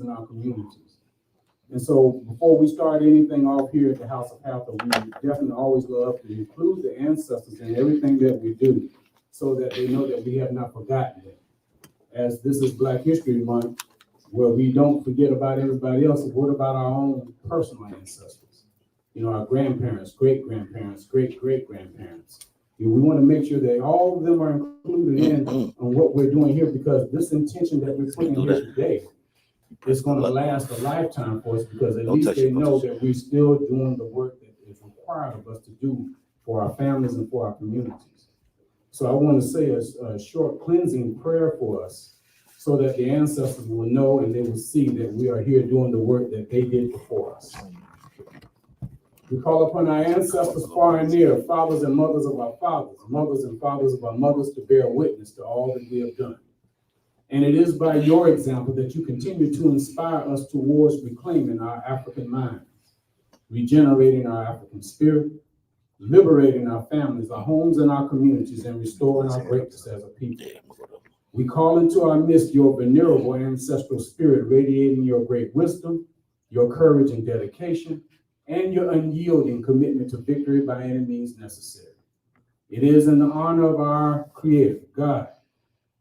in our communities. And so before we start anything off here at the House of Hathor, we definitely always love to include the ancestors in everything that we do so that they know that we have not forgotten them. As this is Black History Month, where we don't forget about everybody else, what about our own personal ancestors? You know, our grandparents, great-grandparents, great-great-grandparents. We want to make sure that all of them are included in on what we're doing here, because this intention that we're putting here today is going to last a lifetime for us, because at least they know that we're still doing the work that is required of us to do for our families and for our communities. So I want to say a short cleansing prayer for us so that the ancestors will know and they will see that we are here doing the work that they did before us. We call upon our ancestors far and near, fathers and mothers of our fathers, mothers and fathers of our mothers, to bear witness to all that we have done. And it is by your example that you continue to inspire us towards reclaiming our African minds, regenerating our African spirit, liberating our families, our homes, and our communities, and restoring our greatness as a people. We call into our midst your venerable ancestral spirit, radiating your great wisdom, your courage and dedication, and your unyielding commitment to victory by any means necessary. It is in the honor of our Creator, God,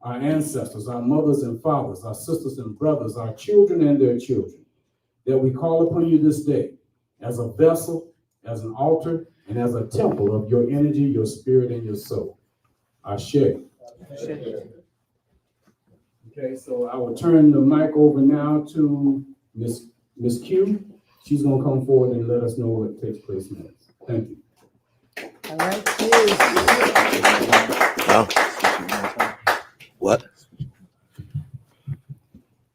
our ancestors, our mothers and fathers, our sisters and brothers, our children and their children, that we call upon you this day as a vessel, as an altar, and as a temple of your energy, your spirit, and your soul. Ashe. Okay, so I will turn the mic over now to Miss Q. She's going to come forward and let us know what takes place next. Thank you. All right, What?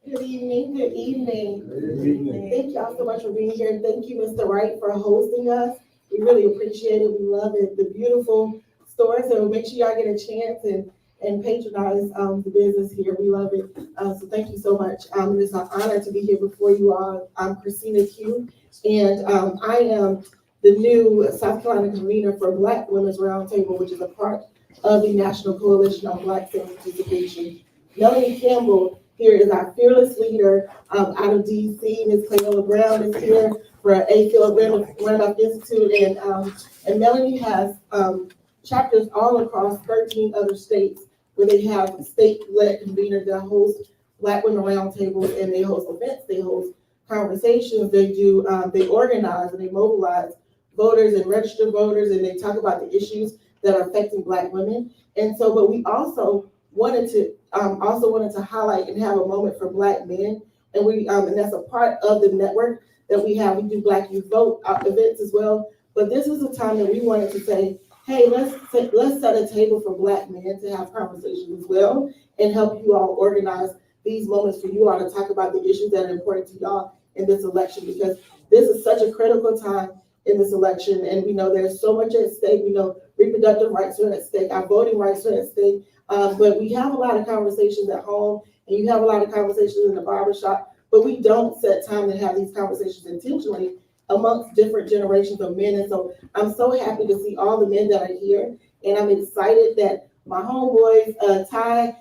Good evening. Good evening. Thank y'all so much for being here. And thank you, Mr. Wright, for hosting us. We really appreciate it. We love it. The beautiful stores. So make sure y'all get a chance and patronize the business here. We love it. So thank you so much. It's an honor to be here before you all. I'm Christina Q, and I am the new South Carolina convener for Black Women's Roundtable, which is a part of the National Coalition on Black Sales Participation. Melanie Campbell here is our fearless leader out of DC. Ms. Cleola Brown is here for A. Philip Randolph Institute, and Melanie has chapters all across 13 other states where they have state-led conveners that host Black Women Roundtables, and they host events, they host conversations, they organize and they mobilize voters and registered voters, and they talk about the issues that are affecting Black women. And so, but we also wanted to highlight and have a moment for Black men, and and that's a part of the network that we have. We do Black Youth Vote events as well, but this is a time that we wanted to say, hey, let's set a table for Black men to have conversations as well, and help you all organize these moments for you all to talk about the issues that are important to y'all in this election, because this is such a critical time in this election, and we know there's so much at stake. We know reproductive rights are at stake, our voting rights are at stake, but we have a lot of conversations at home, and you have a lot of conversations in the barbershop, but we don't set time to have these conversations intentionally amongst different generations of men. And so I'm so happy to see all the men that are here, and I'm excited that my homeboys, Ty,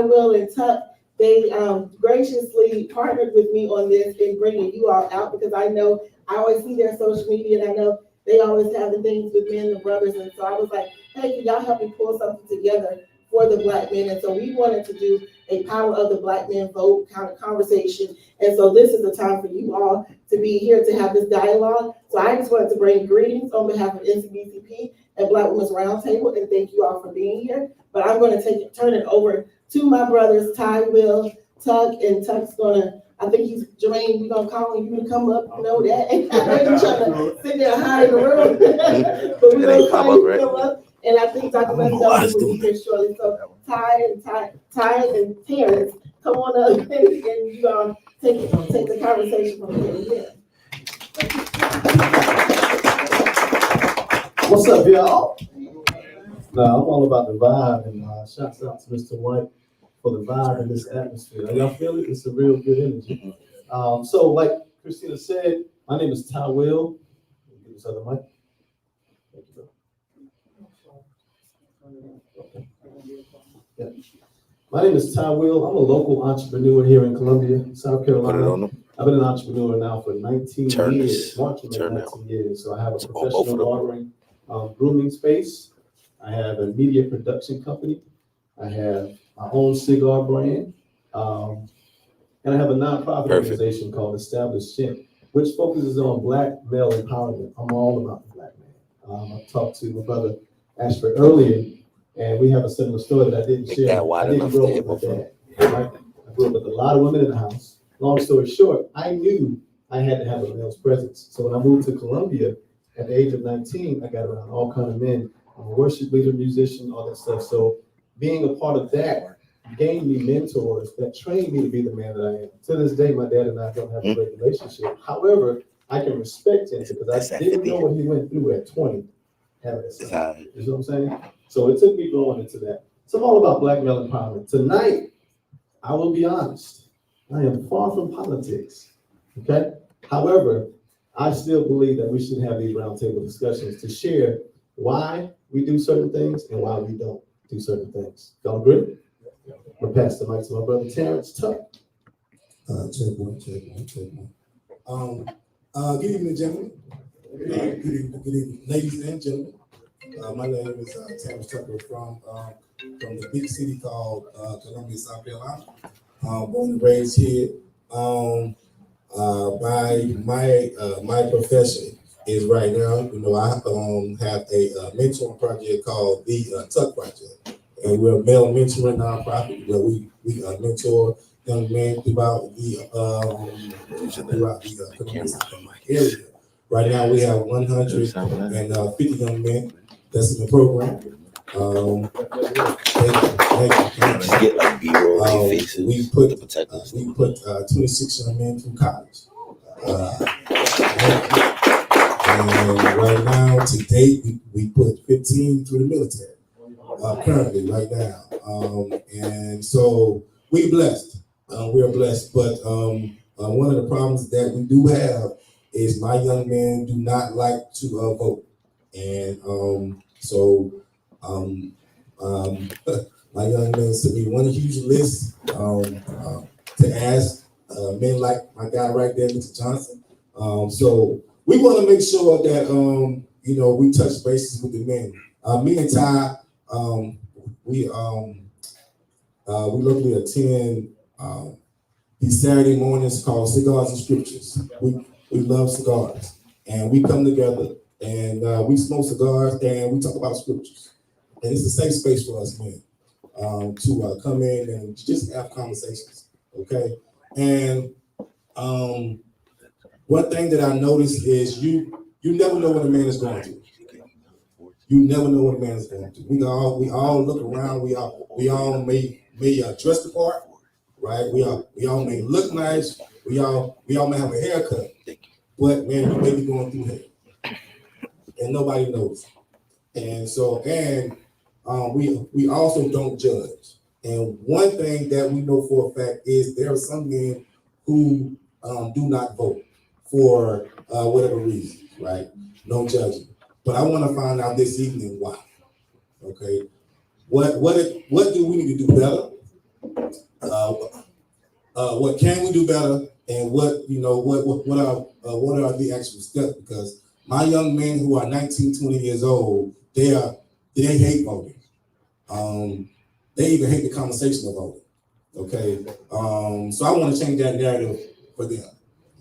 Will, and Tuck, they graciously partnered with me on this in bringing you all out, because I know I always see their social media, and I know they always have the things with men and brothers. And so I was like, hey, can y'all help me pull something together for the Black men? And so we wanted to do a Power of the Black Men Vote kind of conversation. And so this is the time for you all to be here to have this dialogue. So I just wanted to bring greetings on behalf of NCBCP and Black Women's Roundtable, and thank you all for being here. But I'm going to turn it over to my brothers, Ty, Will, Tuck, and Tuck's gonna, I think he's, Jermaine, we're gonna call on you to come up, you know that. And I know you're trying to sit there and hide in the room. But we're gonna call you to come up, and I think Dr. Leslie will be here shortly. So Ty and Terrence, come on up, and you take the conversation from here. What's up, y'all? Now, I'm all about the vibe, and shouts out to Mr. White for the vibe in this atmosphere. Y'all feel it? It's a real good energy. So, like Christina said, my name is Ty Will. Give this other mic. Thank you, bro. Okay. Yeah. My name is Ty Will. I'm a local entrepreneur here in Columbia, South Carolina. I've been an entrepreneur now for 19 years, March of 19 years. So I have a professional barbering grooming space. I have a media production company. I have my own cigar brand. And I have a nonprofit organization called Established Champ, which focuses on Black male empowerment. I'm all about the Black man. I talked to my brother Ashford earlier, and we have a similar story that I didn't share. I didn't grow up with my dad. Right? I grew up with a lot of women in the house. Long story short, I knew I had to have a male's presence. So when I moved to Columbia at the age of 19, I got around all kinds of men. I'm a worship leader, musician, all that stuff. So being a part of that gave me mentors that trained me to be the man that I am. To this day, my dad and I don't have a great relationship. However, I can respect him because I didn't know what he went through at 20 having a son. You know what I'm saying? So it took me growing into that. So I'm all about Black male empowerment. Tonight, I will be honest, I am far from politics, okay? However, I still believe that we should have these roundtable discussions to share why we do certain things and why we don't do certain things. Y'all agree? I'm gonna pass the mic to my brother Terrence Tuck. Check one. Good evening, gentlemen. Good evening, ladies and gentlemen. My name is Terrence Tucker from the big city called Columbia, South Carolina. Born and raised here. My profession is right now, I have a mentoring project called the Tuck Project, and we're a male mentoring nonprofit where we mentor young men throughout the area. Right now, we have 150 young men that's in the program. We put 26 young men through college. And right now, to date, we put 15 through the military. Currently, right now, and so we're blessed. We're blessed, but one of the problems that we do have is my young men do not like to vote, and my young men sent me one huge list to ask men like my guy right there, Mr. Johnson. So we want to make sure that we touch bases with the men. Me and Ty, we locally attend these Saturday mornings called Cigars and Scriptures. We love cigars, and we come together and we smoke cigars and we talk about scriptures. And it's a safe space for us men to come in and just have conversations. Okay, and one thing that I noticed is you never know what a man is going through. You never know what a man is going through. We all look around. We all may dress the part, right? We all may look nice. We all may have a haircut, but man, you may be going through hell, and nobody knows. And so, we also don't judge. And one thing that we know for a fact is there are some men who do not vote for whatever reason, right? No judging. But I want to find out this evening why. Okay, what do we need to do better? What can we do better? And what are the actual steps? Because my young men who are 19, 20 years old, they hate voting. They even hate the conversation of voting. Okay, so I want to change that narrative for them.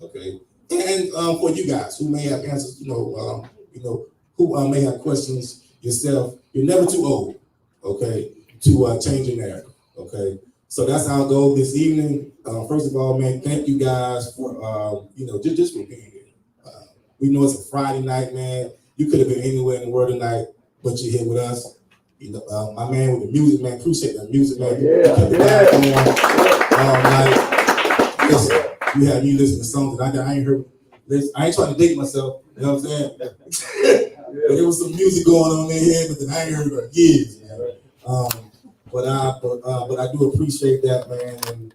Okay, and for you guys who may have answers, who may have questions yourself, you're never too old, okay, to change your narrative, okay? So that's our goal this evening. First of all, man, thank you guys for, just for being here. We know it's a Friday night, man. You could have been anywhere in the world tonight, but you're here with us. My man with the music, man, appreciate that music, man. Listen, you had me listen to songs that I ain't heard. Listen, I ain't trying to date myself, you know what I'm saying? But there was some music going on in here, but then I ain't heard for years, man. But I do appreciate that, man. And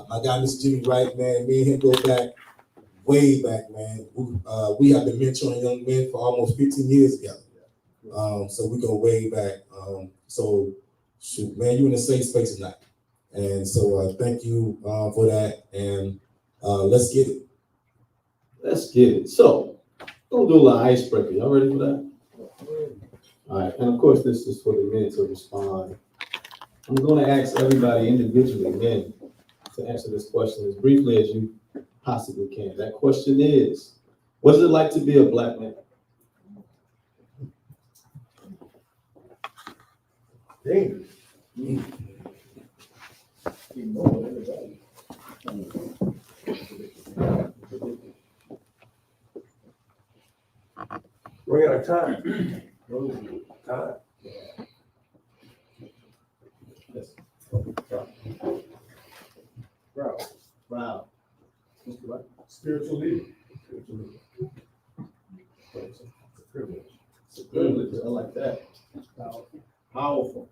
my guy, Mr. Jimmy Wright, man, me and him go back, way back, man. We have been mentoring young men for almost 15 years together. So we go way back. So shoot, man, you in a safe space tonight. And so thank you for that. And let's get it. Let's get it. So, we'll do a little icebreaker. Y'all ready for that? All right, and of course, this is for the men to respond. I'm going to ask everybody individually again to answer this question as briefly as you possibly can. That question is, what is it like to be a black man? We're out of time. Time. Yes. Bro. Wow. Mr. Wright? Spiritual leader. It's a privilege. I like that. Powerful.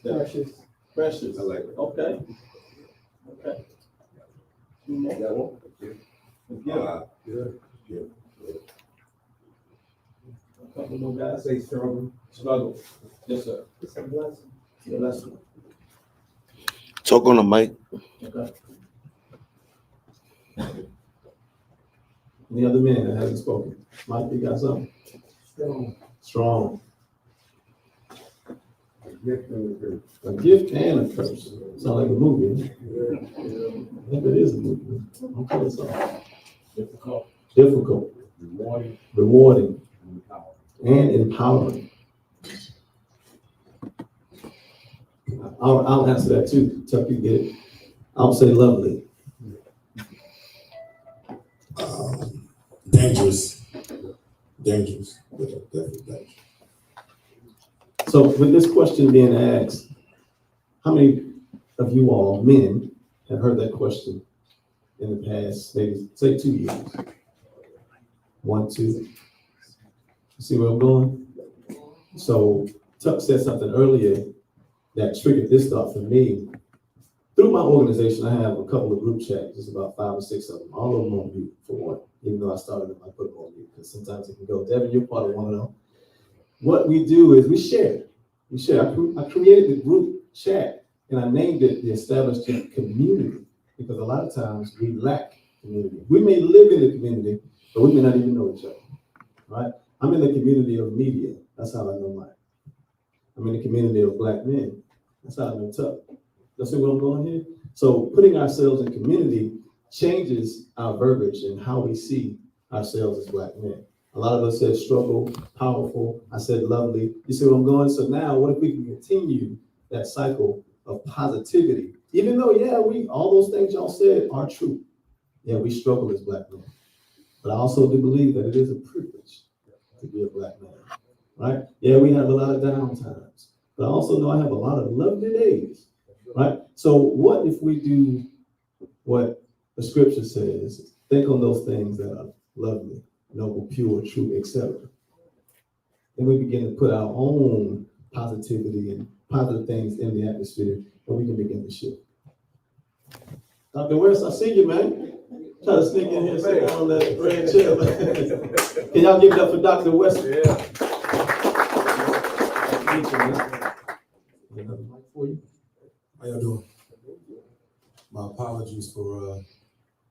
Precious. Precious. I like it. Okay. Okay. That one? Yeah. Good. A couple more guys. Say struggle. Struggle. Yes, sir. It's a blessing. Yeah, that's one. Talk on the mic. Okay. Any other man that hasn't spoken? Mike, you got something? Strong. Strong. A gift and a curse. A gift and a curse. Sound like a movie. Huh? Yeah. I think it is a movie. Okay, so Difficult. difficult, Rewarding. rewarding, And powerful. and empowering. I'll answer that too. Chuck, you get it. I'll say lovely. Dangerous. Dangerous. Definitely dangerous. So with this question being asked, how many of you all men have heard that question in the past, maybe say 2 years? 1, 2. You see where I'm going? So Tuck said something earlier that triggered this thought for me. Through my organization, I have a couple of group chats, just about 5 or 6 of them, all of them on mute for one, even though I started them, I put them on mute, because sometimes it can go. Devin, you're part of one of them. What we do is we share. We share. I created the group chat, and I named it the Established Community, because a lot of times we lack community. We may live in the community, but we may not even know each other, right? I'm in the community of media. That's how I know Mike. I'm in the community of black men. That's how I know Tuck. You see where I'm going here? So putting ourselves in community changes our verbiage and how we see ourselves as black men. A lot of us said struggle, powerful. I said lovely. You see where I'm going? So now what if we can continue that cycle of positivity? Even though, yeah, all those things y'all said are true. Yeah, we struggle as black men. But I also do believe that it is a privilege to be a black man, right? Yeah, we have a lot of down times, but I also know I have a lot of lovely days, right? So what if we do what the scripture says, think on those things that are lovely, noble, pure, true, etc. Then we begin to put our own positivity and positive things in the atmosphere, and we can begin to shift. Dr. West, I see you, man. Try to sneak in here and sit down on that red chair. Can y'all give it up for Dr. West? Yeah. Another mic for you. How y'all doing? My apologies for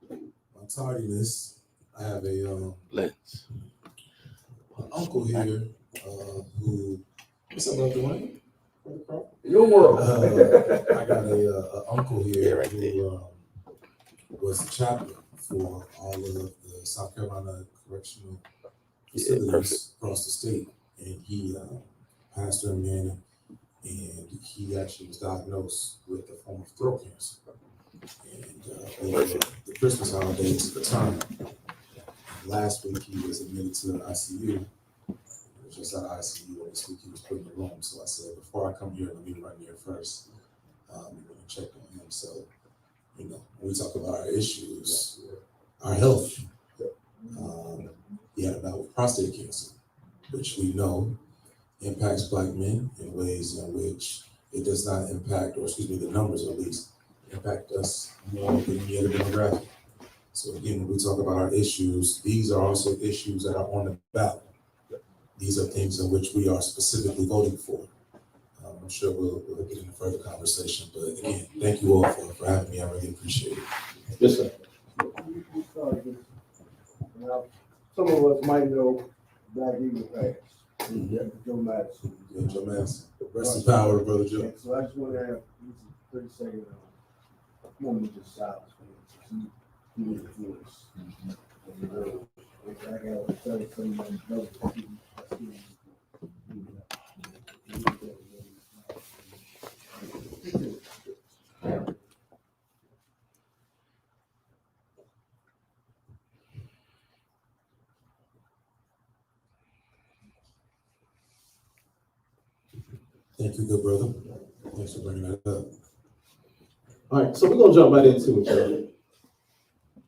my tardiness. I have a Let's. an uncle here who. What's up, brother Dwayne? Your world. I got a uncle here right who was the chaplain for all of the South Carolina correctional facilities across the state, and he passed through man, and he actually was diagnosed with a form of throat cancer. And over the Christmas holidays at the time, last week he was admitted to the ICU. Just out of ICU, and this week he was put in the room. So I said, before I come here, let me run here first. We're going to check on him. So, you know, when we talk about our issues, our health, he had a bout with prostate cancer, which we know impacts black men in ways in which it does not impact, or excuse me, the numbers at least, impact us more than any other demographic. So again, when we talk about our issues, these are also issues that are on the ballot. These are things in which we are specifically voting for. I'm sure we'll get into further conversation. But again, thank you all for having me. I really appreciate it. Yes, sir. Now, some of us might know Black Eagle Pass, Joe Madison. Yeah, Joe Madison. Rest in power, Brother Joe. So I just want to have 30 second moment of silence for him. He was a voice. I got to tell someone else. Thank you, good brother. Thanks for bringing that up. All right, so we're gonna jump right into it, y'all.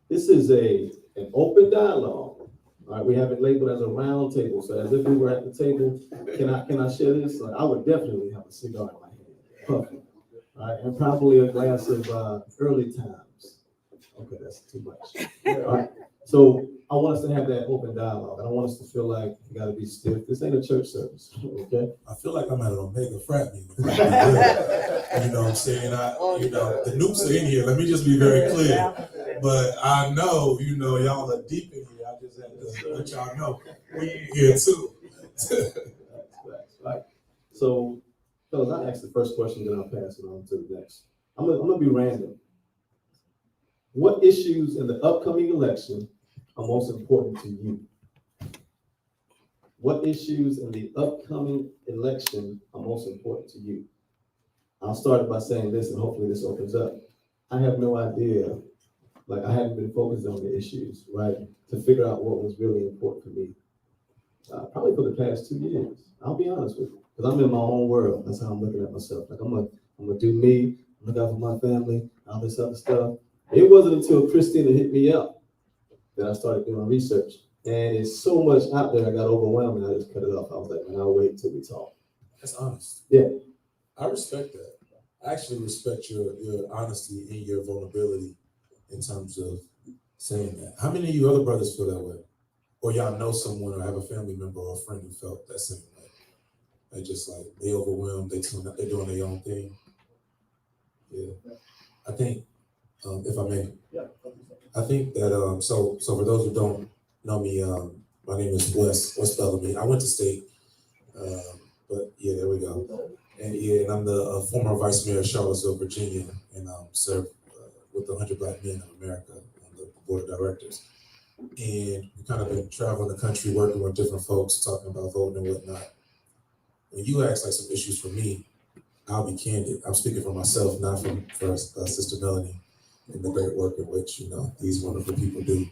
This is an open dialogue. All right, we have it labeled as a round table, so as if we were at the table. Can I share this? Like, I would definitely have a cigar in my hand, puffing. All right, and probably a glass of early times. Okay, that's too much. All right, so I want us to have that open dialogue. I don't want us to feel like you gotta be stiff. This ain't a church service, okay? I feel like I'm at an Omega frat meeting. You know what I'm saying? The noobs are in here. Let me just be very clear. But I know, y'all are deep in here. I just had to let y'all know we in here too. Right. So, fellas, I'll ask the first question, then I'll pass it on to the next. I'm gonna be random. What issues in the upcoming election are most important to you? What issues in the upcoming election are most important to you? I'll start by saying this, and hopefully this opens up. I have no idea. Like, I haven't been focused on the issues, right? To figure out what was really important for me. Probably for the past 2 years. I'll be honest with you, because I'm in my own world. That's how I'm looking at myself. Like, I'm gonna do me, look out for my family, all this other stuff. It wasn't until Christina hit me up that I started doing research. And it's so much out there, I got overwhelmed and I just cut it off. I was like, man, I'll wait till we talk. That's honest. Yeah. I respect that. I actually respect your honesty and your vulnerability in terms of saying that. How many of you other brothers feel that way? Or y'all know someone or have a family member or a friend who felt that same way? They just like, they overwhelmed, they're doing their own thing. Yeah. I think, if I may, I think that, so for those who don't know me, my name is Wes Bellamy. I went to state, but yeah, there we go. And I'm the former vice mayor of Charlottesville, Virginia, and served with the 100 Black Men of America on the board of directors. And we kind of been traveling the country, working with different folks, talking about voting and whatnot. When you ask like some issues for me, I'll be candid. I'm speaking for myself, not for Sister Melanie and the great work in which these wonderful people do.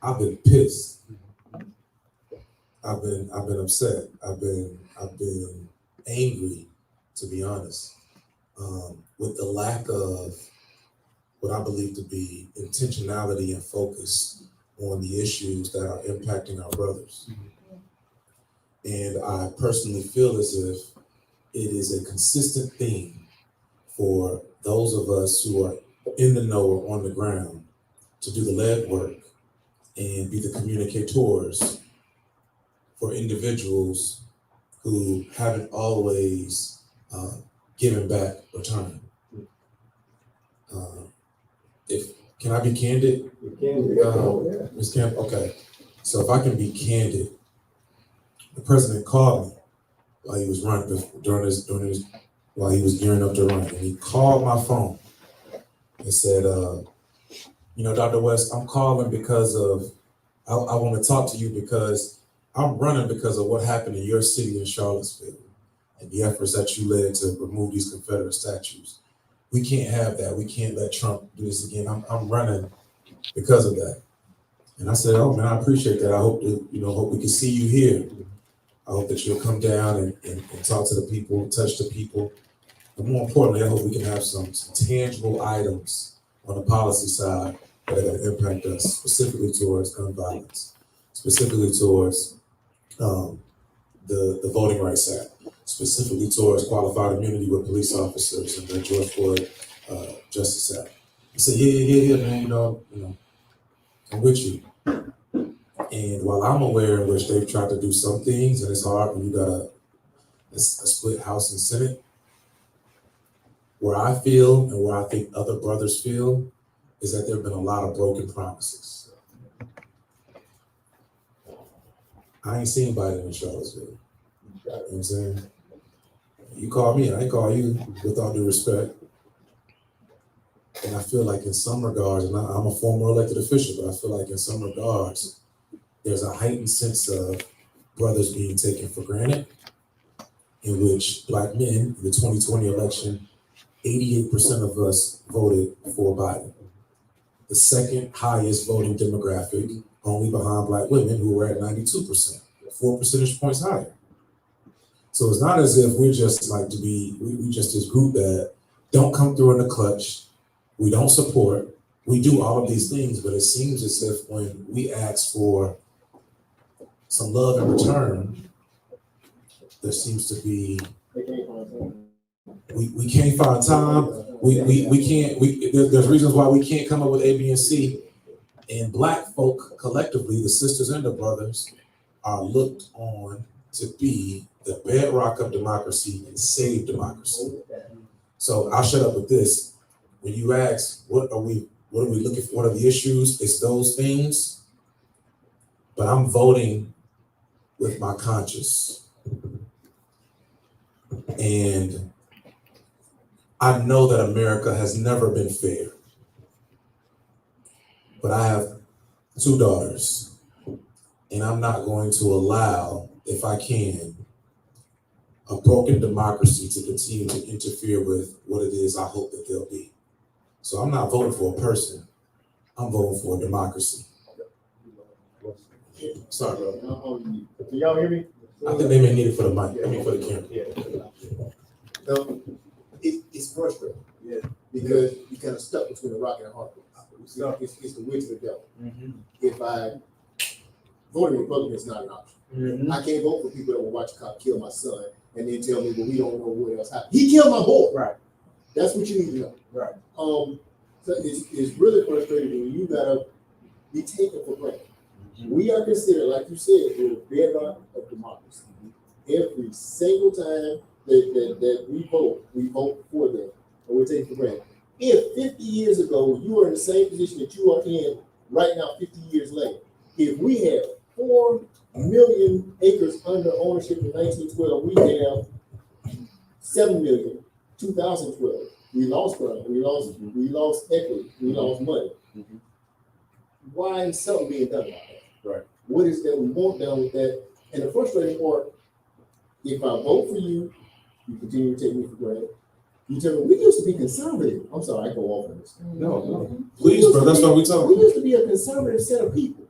I've been pissed. I've been upset. I've been angry, to be honest, with the lack of what I believe to be intentionality and focus on the issues that are impacting our brothers. And I personally feel as if it is a consistent theme for those of us who are in the know or on the ground to do the lead work and be the communicators for individuals who haven't always given back or time. Can I be candid? Ms. Camp, okay. So if I can be candid, the president called me while he was running while he was gearing up to run, and he called my phone and said, Dr. West, I'm calling because I want to talk to you because I'm running because of what happened in your city in Charlottesville and the efforts that you led to remove these Confederate statues. We can't have that. We can't let Trump do this again. I'm running because of that. And I said, oh man, I appreciate that. I hope that, hope we can see you here. I hope that you'll come down and talk to the people, touch the people. And more importantly, I hope we can have some tangible items on the policy side that are going to impact us, specifically towards gun violence, specifically towards the Voting Rights Act, specifically towards qualified immunity with police officers and the George Floyd Justice Act. He said, yeah, man, I'm with you. And while I'm aware in which they've tried to do some things, and it's hard when you got a split House and Senate. Where I feel and where I think other brothers feel is that there have been a lot of broken promises. I ain't seen Biden in Charlottesville. You know what I'm saying? You call me, I ain't call you, with all due respect. And I feel like in some regards, and I'm a former elected official, but I feel like in some regards, there's a heightened sense of brothers being taken for granted, in which Black men in the 2020 election, 88% of us voted for Biden. The second highest voting demographic, only behind Black women, who were at 92%, 4 percentage points higher. So it's not as if we're just like we just this group that don't come through in the clutch, we don't support, we do all of these things, but it seems as if when we ask for some love in return, there seems to be, we can't find time, there's reasons why we can't come up with A, B, and C, and Black folk collectively, the sisters and the brothers, are looked on to be the bedrock of democracy and save democracy. So I'll shut up with this. When you ask, what are we looking for? What are the issues? It's those things. But I'm voting with my conscience. And I know that America has never been fair. But I have 2 daughters, and I'm not going to allow, if I can, a broken democracy to continue to interfere with what it is I hope that they'll be. So I'm not voting for a person, I'm voting for a democracy. Sorry, bro. Can y'all hear me? I think they may need it for the mic, I mean for the camera. No, it's frustrating. Yeah. Because you kind of stuck between a rock and a hard place. It's the way to the devil. If I voting Republican is not an option. I can't vote for people that will watch a cop kill my son and then tell me, well, we don't know what else happened. He killed my boy. Right. That's what you need to know. Right. So it's really frustrating when you gotta be taken for granted. We are considered, like you said, the bedrock of democracy. Every single time that we vote for them, and we're taken for granted. If 50 years ago you were in the same position that you are in right now, 50 years later, if we had 4 million acres under ownership in 1912, we have 7 million, 2012. We lost ground, we lost equity, we lost money. Why is something being done about that? Right. What is that we want done with that? And the frustrating part, if I vote for you, you continue to take me for granted. You tell me, we used to be conservative. I'm sorry, I go off on this. No. Please, bro, that's what we talking. We used to be a conservative set of people.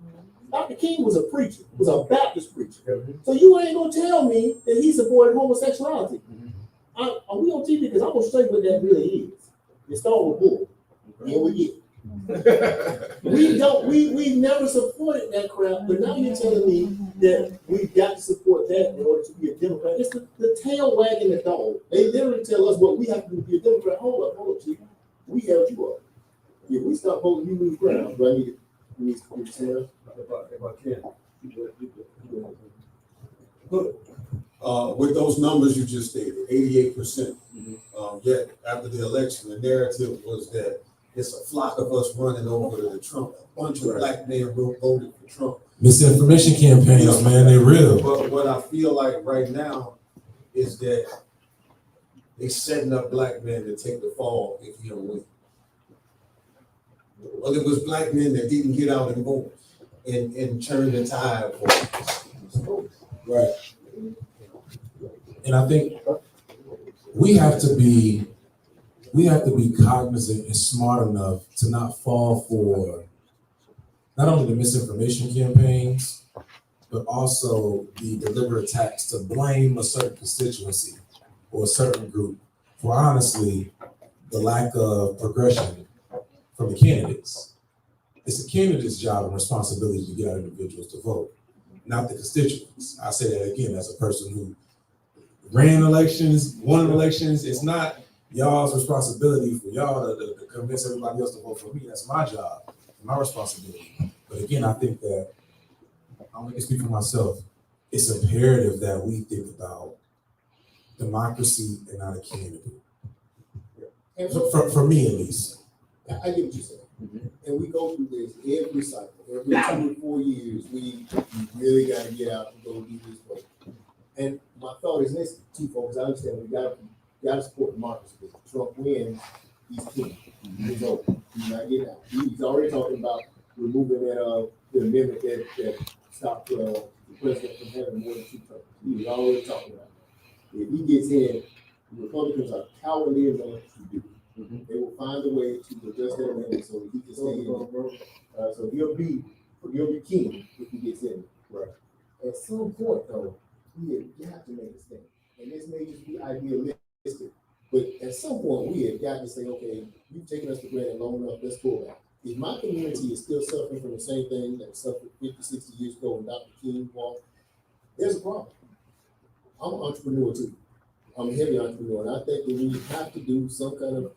Dr. King was a preacher, was a Baptist preacher. So you ain't gonna tell me that he supported homosexuality. Are we on TV? Because I'm gonna show you what that really is. It started with bull. And we get we've never supported that crap, but now you're telling me that we've got to support that in order to be a Democrat. It's the tail wagging the dog. They literally tell us what we have to do to be a Democrat. Hold up, Chief. We held you up. If we stop voting, you lose ground. Do I need to tell? If I can. With those numbers you just stated, 88%. Yet after the election, the narrative was that it's a flock of us running over to the Trump. A bunch of Black men voted for Trump. Misinformation campaigns, man, they real. But what I feel like right now is that they setting up Black men to take the fall if he don't win. Well, it was Black men that didn't get out and vote and turn the tide for us. Right. And I think we have to be cognizant and smart enough to not fall for not only the misinformation campaigns, but also the deliberate attacks to blame a certain constituency or a certain group for honestly the lack of progression from the candidates. It's the candidate's job and responsibility to get our individuals to vote, not the constituents. I say that again as a person who ran elections, won elections. It's not y'all's responsibility for y'all to convince everybody else to vote for me. That's my job, my responsibility. But again, I think that, I only can speak for myself, it's imperative that we think about democracy and not a candidate. And For me at least. I get what you're saying. And we go through this every cycle, every 2 to 4 years, we really gotta get out and go do this work. And my thought is this, too, folks, I understand we gotta support democracy. If Trump wins, he's king. He's over. He's not getting out. He's already talking about removing that, the amendment that stopped, the president from having more than 2 terms. He was already talking about that. If he gets in, the Republicans are cowardly enough to do it. They will find a way to adjust that amendment so that he can stay in. So he'll be king if he gets in. Right. At some point, though, we have got to make a stand. And this may just be idealistic, but at some point, we have got to say, okay, you've taken us for granted long enough, let's go back. If my community is still suffering from the same thing that suffered 50, 60 years ago when Dr. King walked, there's a problem. I'm an entrepreneur too. I'm a heavy entrepreneur, and I think that we have to do some kind of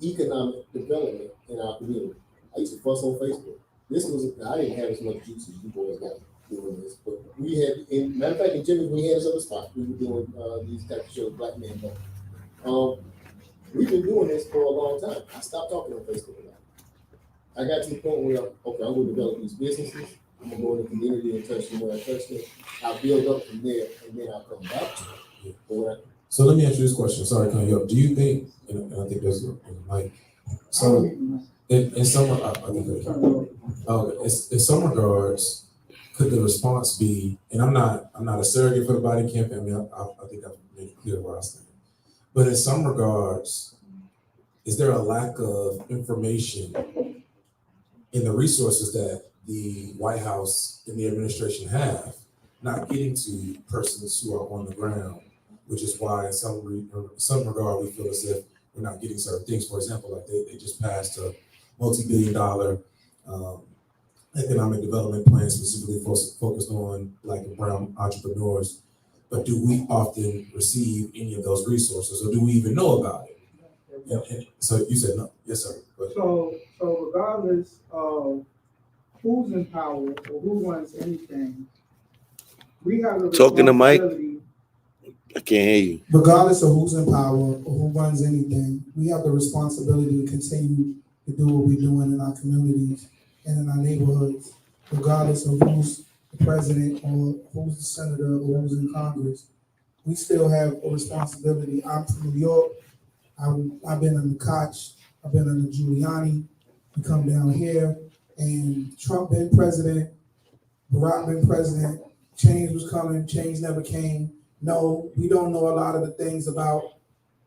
economic development in our community. I used to fuss on Facebook. I didn't have as much juice as you boys got doing this, but we had, matter of fact, in Jimmy, we had us other spots. We were doing these type of shows, Black Men Know. We've been doing this for a long time. I stopped talking on Facebook about it. I got to the point where, okay, I'm going to develop these businesses. I'm going to go in the community and touch them where I touch them. I'll build up from there, and then I'll come back to it. But So let me ask you this question. Sorry, can you up? Do you think, and I think there's a mic. So in some, in some regards, could the response be? And I'm not a surrogate for the Biden campaign. I mean, I think I've made it clear where I stand. But in some regards, is there a lack of information in the resources that the White House and the administration have, not getting to persons who are on the ground? Which is why in some regard we feel as if we're not getting certain things. For example, like they just passed a multi-billion-dollar economic development plan specifically focused on Black and brown entrepreneurs. But do we often receive any of those resources, or do we even know about it? And so you said no. Yes, sir. So regardless of who's in power or who runs anything, we have a Talking to Mike? responsibility. I can't hear you. Regardless of who's in power or who runs anything, we have the responsibility to continue to do what we're doing in our communities and in our neighborhoods, regardless of who's the president or who's the senator or who's in Congress. We still have a responsibility. I'm from New York. I've been in the Koch. I've been in the Giuliani. We come down here, and Trump been president, Barack been president. Change was coming. Change never came. No, we don't know a lot of the things about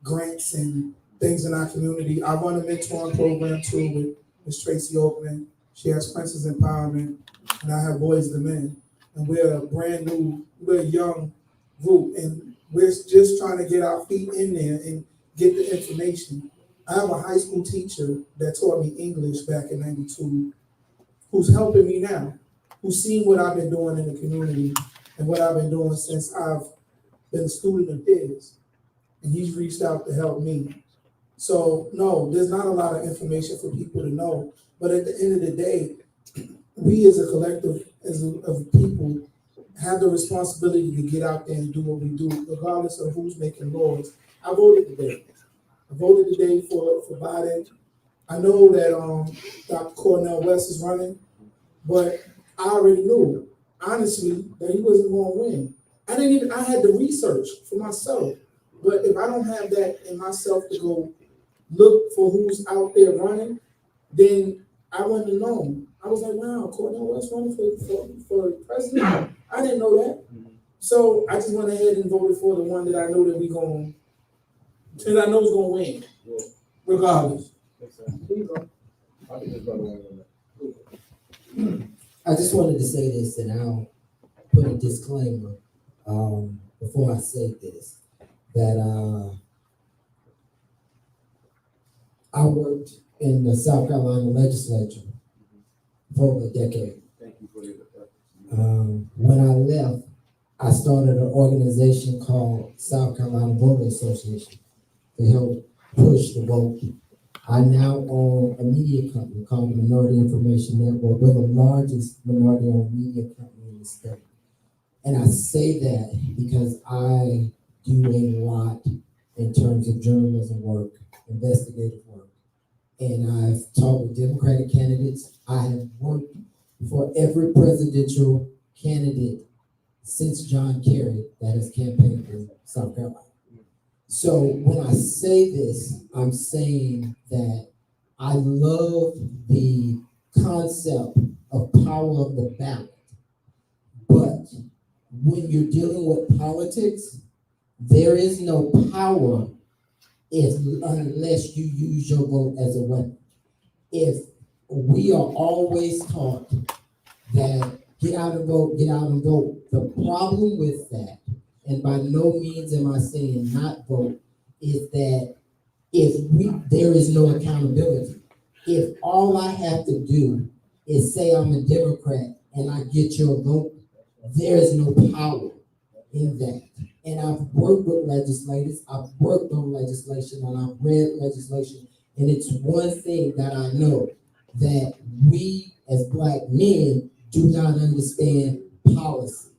grants and things in our community. I run a mentoring program too with Ms. Tracy Oakland. She has Princess Empowerment, and I have Boys to Men. And we're a young group, and we're just trying to get our feet in there and get the information. I have a high school teacher that taught me English back in '92, who's helping me now, who's seen what I've been doing in the community and what I've been doing since I've been a student of his, and he's reached out to help me. So no, there's not a lot of information for people to know, but at the end of the day, we as a collective of people have the responsibility to get out there and do what we do, regardless of who's making laws. I voted today. For Biden. I know that Dr. Cornel West is running, but I already knew, honestly, that he wasn't going to win. I had the research for myself, but if I don't have that in myself to go look for who's out there running, then I wouldn't have known. I was like, wow, Cornel West running for president? I didn't know that. So I just went ahead and voted for the one that I know that is going to win, regardless. I just wanted to say this, and I'll put a disclaimer before I say this, that I worked in the South Carolina legislature for over a decade. When I left, I started an organization called South Carolina Voter Association to help push the vote. I now own a media company called the Minority Information Network. We're the largest minority-owned media company in the state. And I say that because I do a lot in terms of journalism work, investigative work. And I've talked with Democratic candidates. I have worked for every presidential candidate since John Kerry that has campaigned in South Carolina. So when I say this, I'm saying that I love the concept of power of the ballot. But when you're dealing with politics, there is no power unless you use your vote as a weapon. If we are always taught that get out and vote, the problem with that, and by no means am I saying not vote, is that there is no accountability. If all I have to do is say I'm a Democrat and I get your vote, there is no power in that. And I've worked with legislators, I've worked on legislation, and I've read legislation, and it's one thing that I know, that we as Black men do not understand policy.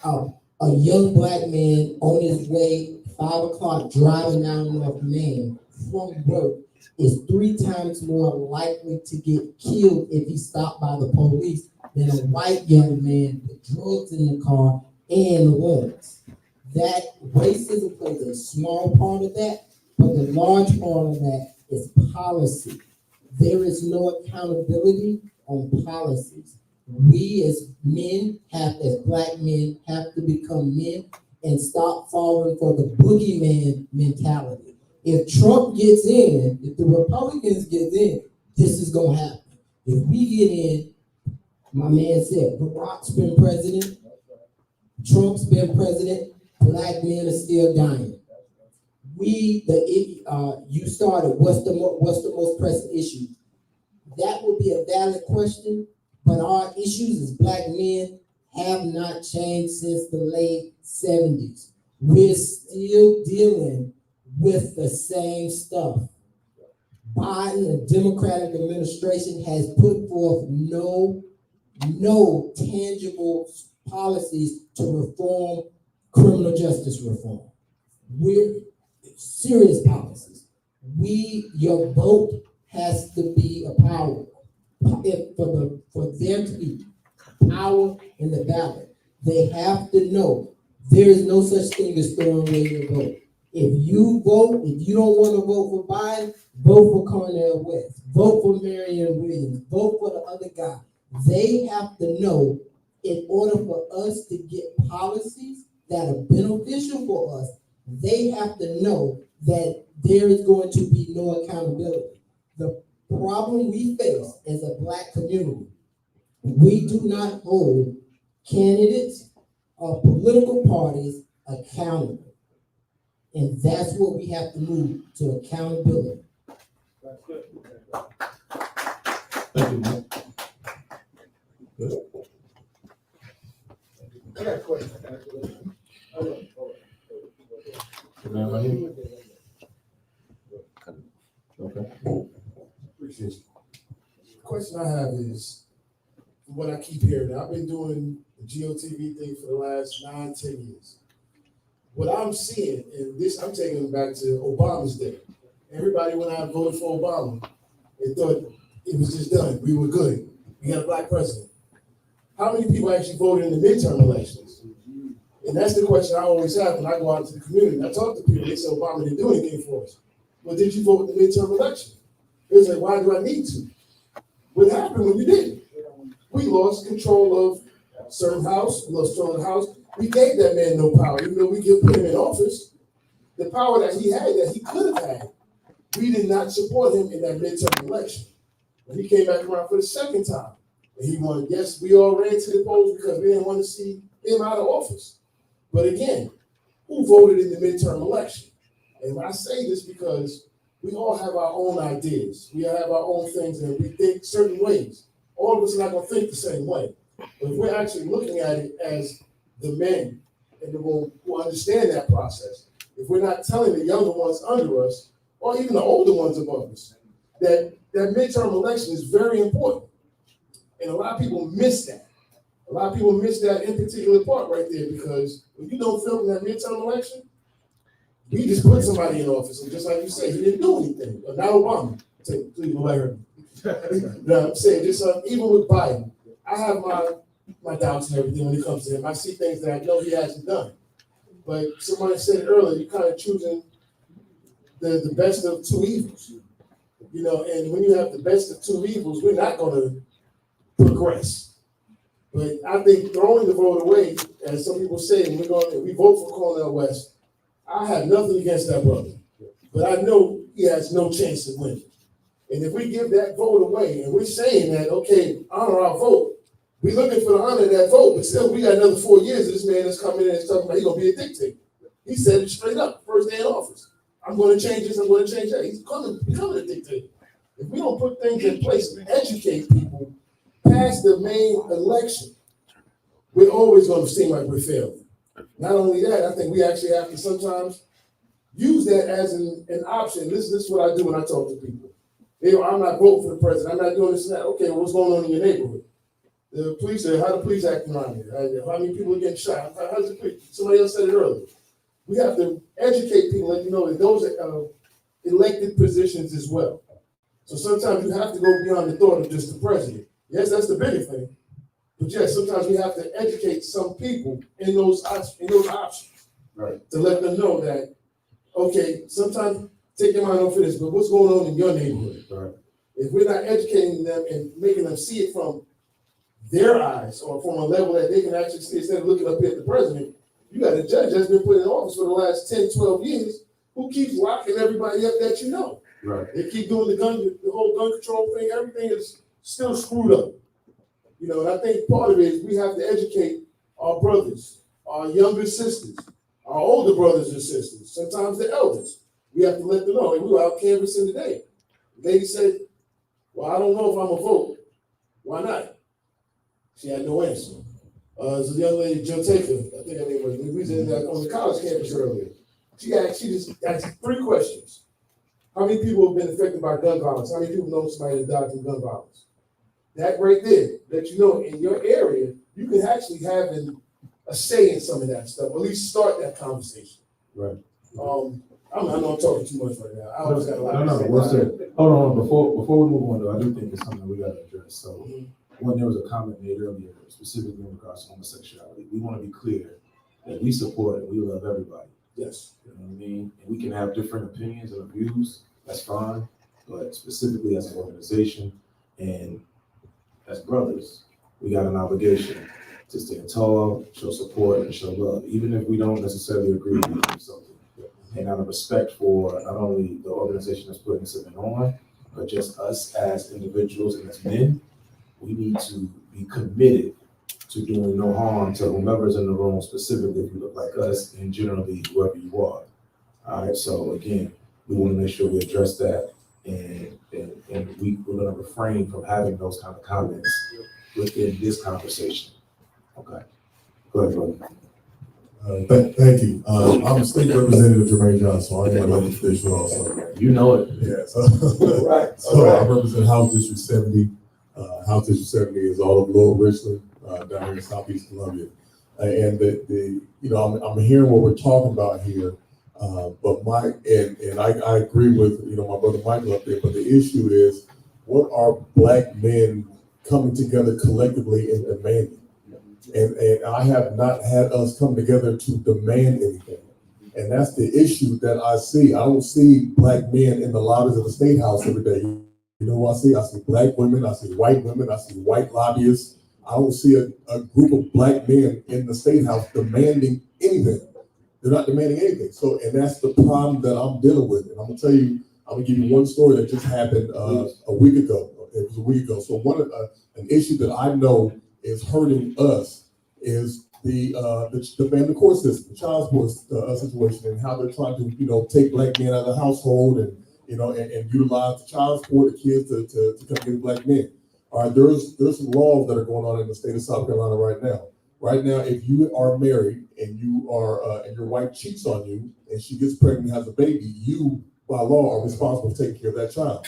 A young Black man on his way, 5 o'clock, driving down North Main from work is 3 times more likely to get killed if he's stopped by the police than a white young man with drugs in the car and warrants. That racism plays a small part of that, but the large part of that is policy. There is no accountability on policies. We as men as Black men, have to become men and stop falling for the boogeyman mentality. If Trump gets in, if the Republicans get in, this is gonna happen. If we get in, my man said, Barack's been president, Trump's been president, Black men are still dying. You started, what's the most pressing issue? That would be a valid question, but our issues as Black men have not changed since the late 70s. We're still dealing with the same stuff. Biden, the Democratic administration, has put forth no tangible policies to reform criminal justice reform. We're serious policies. Your vote has to be a power. For there to be power in the ballot, they have to know there is no such thing as throwing away your vote. If you don't want to vote for Biden, vote for Cornel West, vote for Marianne Williams, vote for the other guy. They have to know, in order for us to get policies that are beneficial for us, they have to know that there is going to be no accountability. The problem we face as a Black community, we do not hold candidates or political parties accountable. And that's what we have to move to, accountability. Thank you, Mike. I got a question. Okay. Appreciate you. The question I have is, from what I keep hearing, I've been doing the GOTV thing for the last 9-10 years. What I'm seeing, and this I'm taking back to Obama's day. Everybody, when I voted for Obama, they thought it was just done. We were good. We had a Black president. How many people actually voted in the midterm elections? And that's the question I always have when I go out to the community. I talk to people, they say Obama didn't do anything for us. Well, did you vote in the midterm election? They say, why do I need to? What happened when you didn't? We lost control of certain house, we lost control of the house. We gave that man no power, even though we put him in office. The power that he had, that he could have had, we did not support him in that midterm election. When he came back around for the second time, and he won, yes, we all ran to the polls because we didn't want to see him out of office. But again, who voted in the midterm election? And I say this because we all have our own ideas. We have our own things, and we think certain ways. All of us are not going to think the same way. But if we're actually looking at it as the men and the women who understand that process, if we're not telling the younger ones under us, or even the older ones above us, that midterm election is very important. And a lot of people miss that. A lot of people miss that in particular part right there, because when you don't film that midterm election, we just put somebody in office, and just like you said, he didn't do anything. But now Obama, please don't let her. You know what I'm saying? Just even with Biden, I have my doubts and everything when it comes to him. I see things that I know he hasn't done. But somebody said it earlier, you're kind of choosing the best of two evils. You know, and when you have the best of two evils, we're not going to progress. But I think throwing the vote away, as some people say, and we vote for Cornel West, I have nothing against that brother. But I know he has no chance of winning. And if we give that vote away, and we're saying that, okay, honor our vote, we're looking for the honor of that vote, but still, we got another 4 years of this man that's coming in and talking about he's going to be a dictator. He said it straight up, first day in office. I'm going to change this, I'm going to change that. He's becoming a dictator. If we don't put things in place and educate people past the main election, we're always going to seem like we're failing. Not only that, I think we actually have to sometimes use that as an option. This is what I do when I talk to people. I'm not voting for the president. I'm not doing this and that. Okay, what's going on in your neighborhood? The police, how the police acting around here? How many people are getting shot? How's the police? Somebody else said it earlier. We have to educate people, let you know that those are elected positions as well. So sometimes you have to go beyond the thought of just the president. Yes, that's the bigger thing. But yes, sometimes we have to educate some people in those options. Right. To let them know that, okay, sometimes take your mind off of this, but what's going on in your neighborhood? Right. If we're not educating them and making them see it from their eyes or from a level that they can actually see instead of looking up here at the president, you got a judge that's been put in office for the last 10, 12 years who keeps locking everybody up that you know. Right. They keep doing the whole gun control thing. Everything is still screwed up. You know, and I think part of it is we have to educate our brothers, our younger sisters, our older brothers and sisters, sometimes the elders. We have to let them know. And we were out canvassing today. The lady said, well, I don't know if I'm a vote. Why not? She had no answer. There's a young lady, Jill Taker, I think her name was, we was on the college campus earlier. She just asked 3 questions. How many people have been affected by gun violence? How many people know somebody that died from gun violence? That right there, that you know in your area, you can actually have a say in some of that stuff, or at least start that conversation. Right. I know I'm talking too much right now. I always got a lot to say. What's it? Hold on, before we move on though, I do think it's something we gotta address. So when there was a comment made earlier, specifically in regards to homosexuality, we want to be clear that we support and we love everybody. Yes. You know what I mean? And we can have different opinions and views, that's fine, but specifically as an organization and as brothers, we got an obligation to stand tall, show support, and show love, even if we don't necessarily agree with something. And out of respect for not only the organization that's putting this event on, but just us as individuals and as men, we need to be committed to doing no harm to whomever's in the room, specifically if you look like us, and generally whoever you are. All right, so again, we want to make sure we address that, and we're going to refrain from having those kind of comments within this conversation. Okay, go ahead, brother. Thank you. I'm State Representative Jermaine Johnson. I'm an elected official also. You know it. Yeah. So I represent House District 70. House District 70 is all of Lower Richland, down here in Southeast Columbia. And I'm hearing what we're talking about here. But I agree with my brother Michael up there. But the issue is, what are Black men coming together collectively and demanding? And I have not had us come together to demand anything. And that's the issue that I see. I don't see Black men in the lobbies of the State House every day. You know what I see? I see Black women, I see white women, I see white lobbyists. I don't see a group of Black men in the State House demanding anything. They're not demanding anything. So, and that's the problem that I'm dealing with. And I'm gonna give you one story that just happened a week ago. It was a week ago. So an issue that I know is hurting us is the family court system, the child support situation, and how they're trying to take Black men out of the household and utilize the child support the kids to come get Black men. All right, there's some laws that are going on in the state of South Carolina right now. Right now, if you are married and you are and your wife cheats on you and she gets pregnant and has a baby, you by law are responsible for taking care of that child.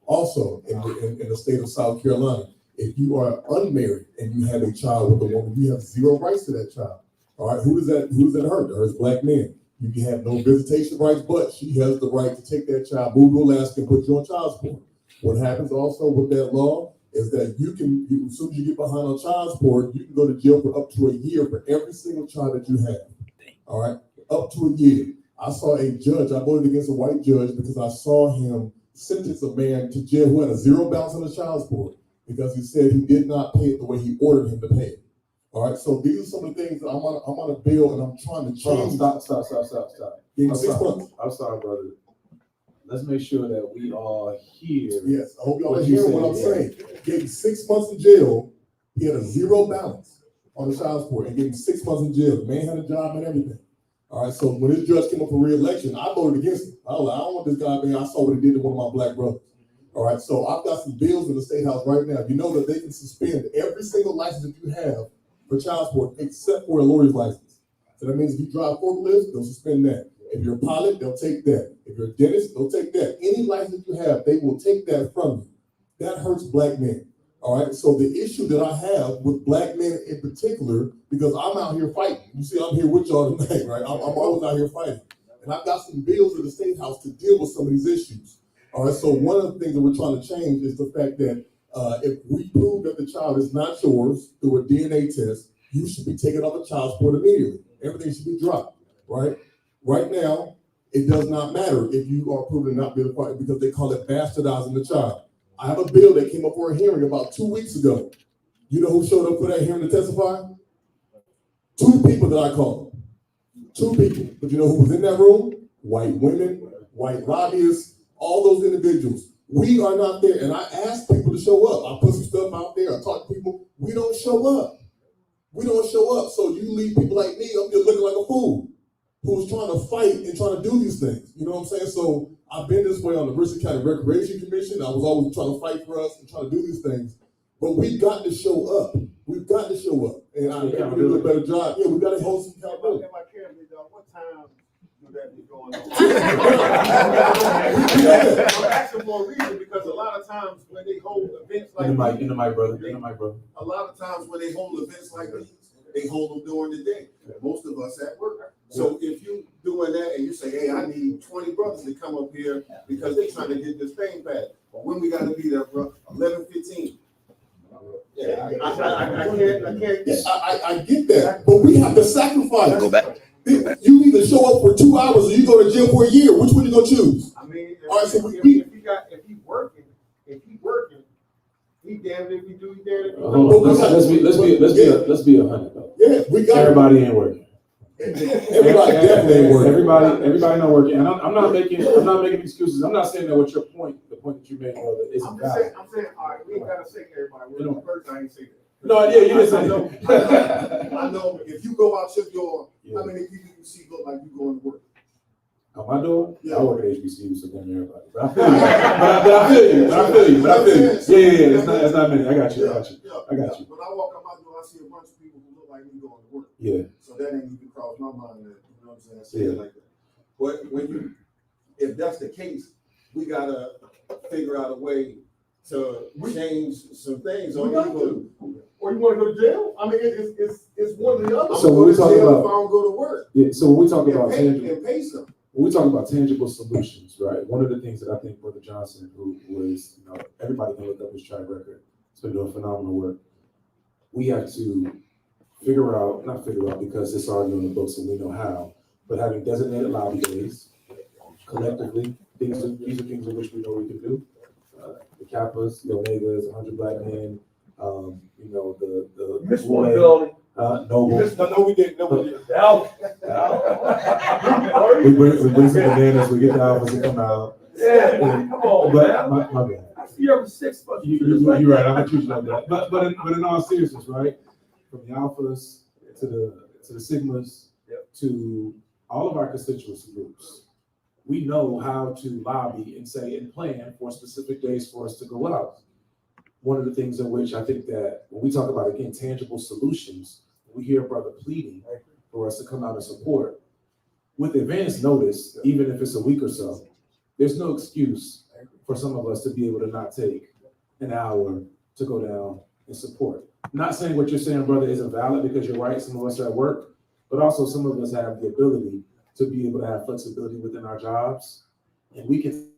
Also, in the state of South Carolina, if you are unmarried and you have a child with a woman, you have zero rights to that child. All right, who does that hurt? That hurts Black men. You can have no visitation rights, but she has the right to take that child, move to Alaska, and put you on child support. What happens also with that law is that as soon as you get behind on child support, you can go to jail for up to a year for every single child that you have. All right, up to a year. I saw a judge, I voted against a white judge because I saw him sentence a man to jail who had a zero balance on his child support because he said he did not pay it the way he ordered him to pay it. All right, so these are some of the things that I'm on a bill and I'm trying to change. Stop. Give me 6 months. I'm sorry, brother. Let's make sure that we all hear. Yes, I hope y'all are hearing what I'm saying. Gave him 6 months in jail. He had a zero balance on the child support and gave him 6 months in jail. The man had a job and everything. All right, so when this judge came up for re-election, I voted against him. I was like, I don't want this guy, man. I saw what he did to one of my black brothers. All right, so I've got some bills in the State House right now. You know that they can suspend every single license that you have for child support except for a lawyer's license. So that means if you drive forklifts, they'll suspend that. If you're a pilot, they'll take that. If you're a dentist, they'll take that. Any license you have, they will take that from you. That hurts black men. All right, so the issue that I have with black men in particular, because I'm out here fighting. You see, I'm here with y'all tonight, right? I'm always out here fighting. And I've got some bills in the State House to deal with some of these issues. All right, so one of the things that we're trying to change is the fact that if we prove that the child is not yours through a DNA test, you should be taken off of child support immediately. Everything should be dropped, right? Right now, it does not matter if you are proven to not be the father because they call it bastardizing the child. I have a bill that came up for a hearing about 2 weeks ago. You know who showed up for that hearing to testify? 2 people that I called. 2 people. But you know who was in that room? White women, white lobbyists, all those individuals. We are not there. And I asked people to show up. I put some stuff out there. I talked to people. We don't show up. We don't show up. So you leave people like me up there looking like a fool who's trying to fight and trying to do these things. You know what I'm saying? So I've been this way on the Mercer County Recreation Commission. I was always trying to fight for us and trying to do these things. But we've got to show up. We've got to show up. And I think we do a better job. Yeah, we got to hold some accountability. If I can, what time would that be going on? I'm asking for a reason because a lot of times when they hold events like In the mic, brother. a lot of times when they hold events like these, they hold them during the day. Most of us at work. So if you doing that and you say, hey, I need 20 brothers to come up here because they're trying to get this thing passed. But when we got to be there, bro, 11:15. Yeah, I get that, but we have to sacrifice. Go back. You either show up for 2 hours or you go to jail for a year. Which one you gonna choose? I mean, all right, so if he working, he damn if he do, he damn if he don't. Let's be 100 though. Yeah, we got everybody ain't working. Everybody definitely ain't working. Everybody not working. And I'm not making excuses. I'm not saying that what your point, the point that you made, brother, isn't valid. I'm saying, all right, we ain't gotta say everybody. We're the first, I ain't say that. No, yeah, you didn't say that. I know if you go out your door, how many people you see look like you going to work? Out my door? Yeah. I work at HBCU, so damn everybody. But I feel you. Yeah. It's not many. I got you. When I walk out my door, I see a bunch of people who look like me going to work. Yeah. So that ain't even crossed my mind. You know what I'm saying? Like that. But if that's the case, we gotta figure out a way to change some things. Or you want to go to jail? I mean, it's one or the other. So when we talk about, if I don't go to work. Yeah. So when we talk about tangible, when we talk about tangible solutions, right? One of the things that I think Brother Johnson, who was, everybody can look up his track record, has been doing phenomenal work. We have to not figure out because it's already on the books and we know how, but having designated lobby days collectively, these are things in which we know we can do. The Kappas, the Omegas, 100 Black Men, the Missed one building. Noble. No, we didn't. We bring some bananas, we get the alphas to come out. Yeah, come on, but man. My bad. I see every 6 months. You're right. I'm not treating like that. But in all seriousness, right? From the alphas to the sigmas to all of our constituency groups, we know how to lobby and say and plan for specific days for us to go out. One of the things in which I think that when we talk about, again, tangible solutions, we hear a brother pleading for us to come out and support. With advance notice, even if it's a week or so, there's no excuse for some of us to be able to not take an hour to go down and support. Not saying what you're saying, brother, isn't valid because you're right. Some of us are at work, but also some of us have the ability to be able to have flexibility within our jobs. And we can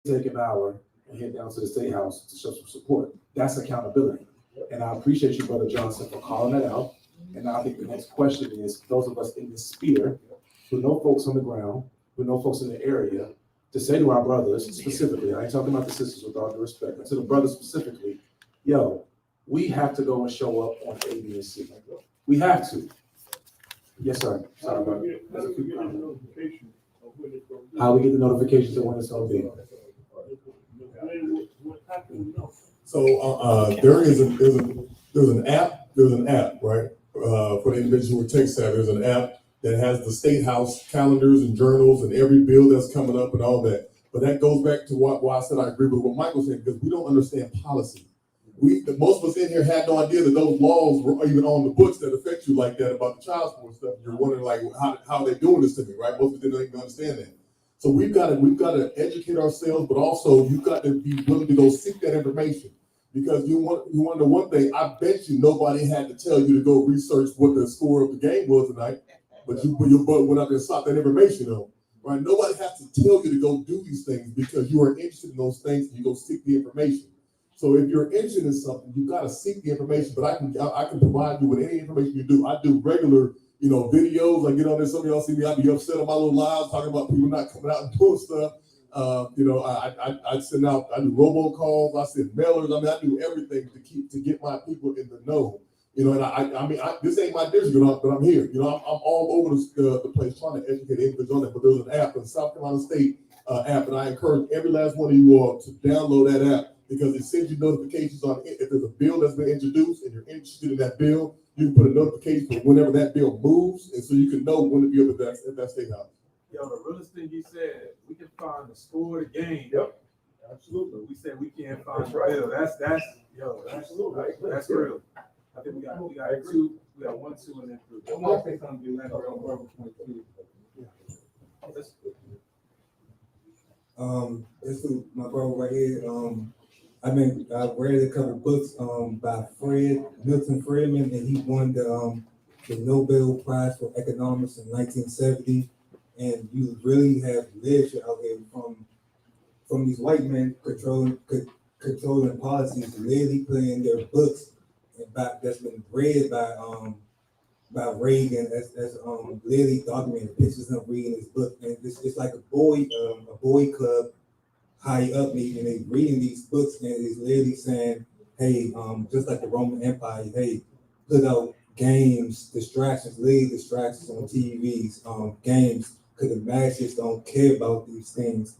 take an hour and head down to the State House to show some support. That's accountability. And I appreciate you, Brother Johnson, for calling that out. And I think the next question is, those of us in this sphere who know folks on the ground, who know folks in the area, to say to our brothers specifically, I ain't talking about the sisters with all due respect, but to the brothers specifically, yo, we have to go and show up on A, B, and C. We have to. Yes, sir. Sorry about it. How we get the notifications of when it's gonna be. So there's an app, right? For the individuals who are tech savvy, there's an app that has the State House calendars and journals and every bill that's coming up and all that. But that goes back to why I said I agree with what Michael said, because we don't understand policy. Most of us in here had no idea that those laws were even on the books that affect you like that about the child support stuff. You're wondering like how they're doing this to me, right? Most of us didn't even understand that. So we've got to educate ourselves, but also you've got to be willing to go seek that information. Because you want to know one thing, I bet you nobody had to tell you to go research what the score of the game was tonight, but your butt went out there and sought that information on, right? Nobody has to tell you to go do these things because you are interested in those things and you go seek the information. So if you're interested in something, you got to seek the information, but I can provide you with any information you do. I do regular, videos. I get on there, some of y'all see me, I be upset on my little lives talking about people not coming out and doing stuff. I send out, I do robocalls, I send mailers. I mean, I do everything to get my people in the know. And this ain't my district, but I'm here. I'm all over the place trying to educate individuals on that. But there's an app, the South Carolina State app, and I encourage every last one of you all to download that app because it sends you notifications on if there's a bill that's been introduced and you're interested in that bill. You can put a notification for whenever that bill moves, and so you can know when to be up at that State House. Yo, the realest thing he said, we can find the score of the game. Yep, absolutely. We said we can't find the bill. That's real. I think we got two, we got 1, 2, and then 3. I'm gonna say something to This is my brother right here. I've read a couple books by Milton Friedman, and he won the Nobel Prize for Economics in 1970. And you really have literature out here from these white men controlling policies, literally putting their books that's been read by Reagan. That's literally documented pictures of reading his book, and it's like a boy club high up, and they reading these books, and it's literally saying, hey, just like the Roman Empire, hey, put out games, distractions on TVs, games, because the masses don't care about these things,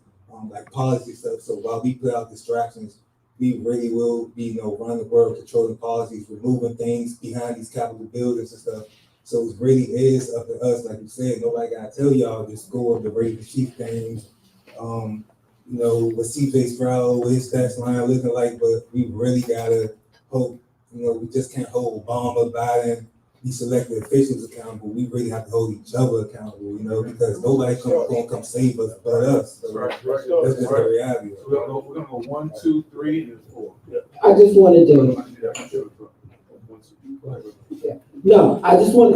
like policy stuff. So while we put out distractions, we really will be, running the world, controlling policies, removing things behind these Capitol buildings and stuff. So it really is up to us, like you said. Nobody gotta tell y'all the score of the Ravens Chief games. What CJ Stroud, what his stats line looking like, but we really gotta hope. We just can't hold Obama, Biden, these elected officials accountable. We really have to hold each other accountable, because nobody gonna come save us but us. So that's just the reality. We're gonna go 1, 2, 3, and 4. I just wanted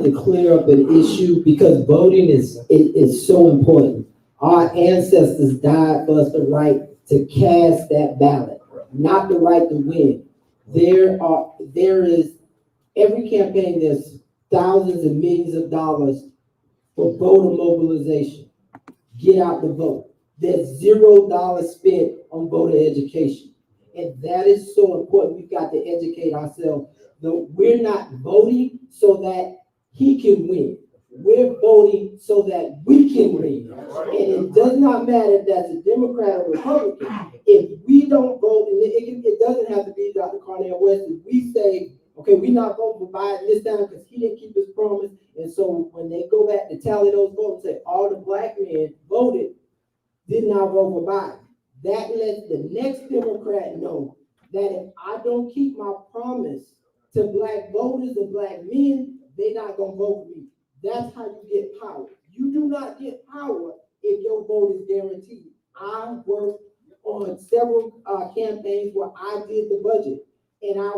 to clear up an issue because voting is so important. Our ancestors died for us the right to cast that ballot, not the right to win. There is every campaign, there's thousands and millions of dollars for voter mobilization. Get out the vote. There's $0 spent on voter education. And that is so important. We've got to educate ourselves. We're not voting so that he can win. We're voting so that we can win. And it does not matter if that's a Democrat or Republican. If we don't vote, and it doesn't have to be Dr. Cornel West, if we say, okay, we're not voting for Biden this time because he didn't keep his promise. And so when they go back to tally those votes, say all the black men voted, did not vote for Biden. That lets the next Democrat know that if I don't keep my promise to black voters and black men, they're not going to vote for me. That's how you get power. You do not get power if your vote is guaranteed. I worked on several campaigns where I did the budget, and I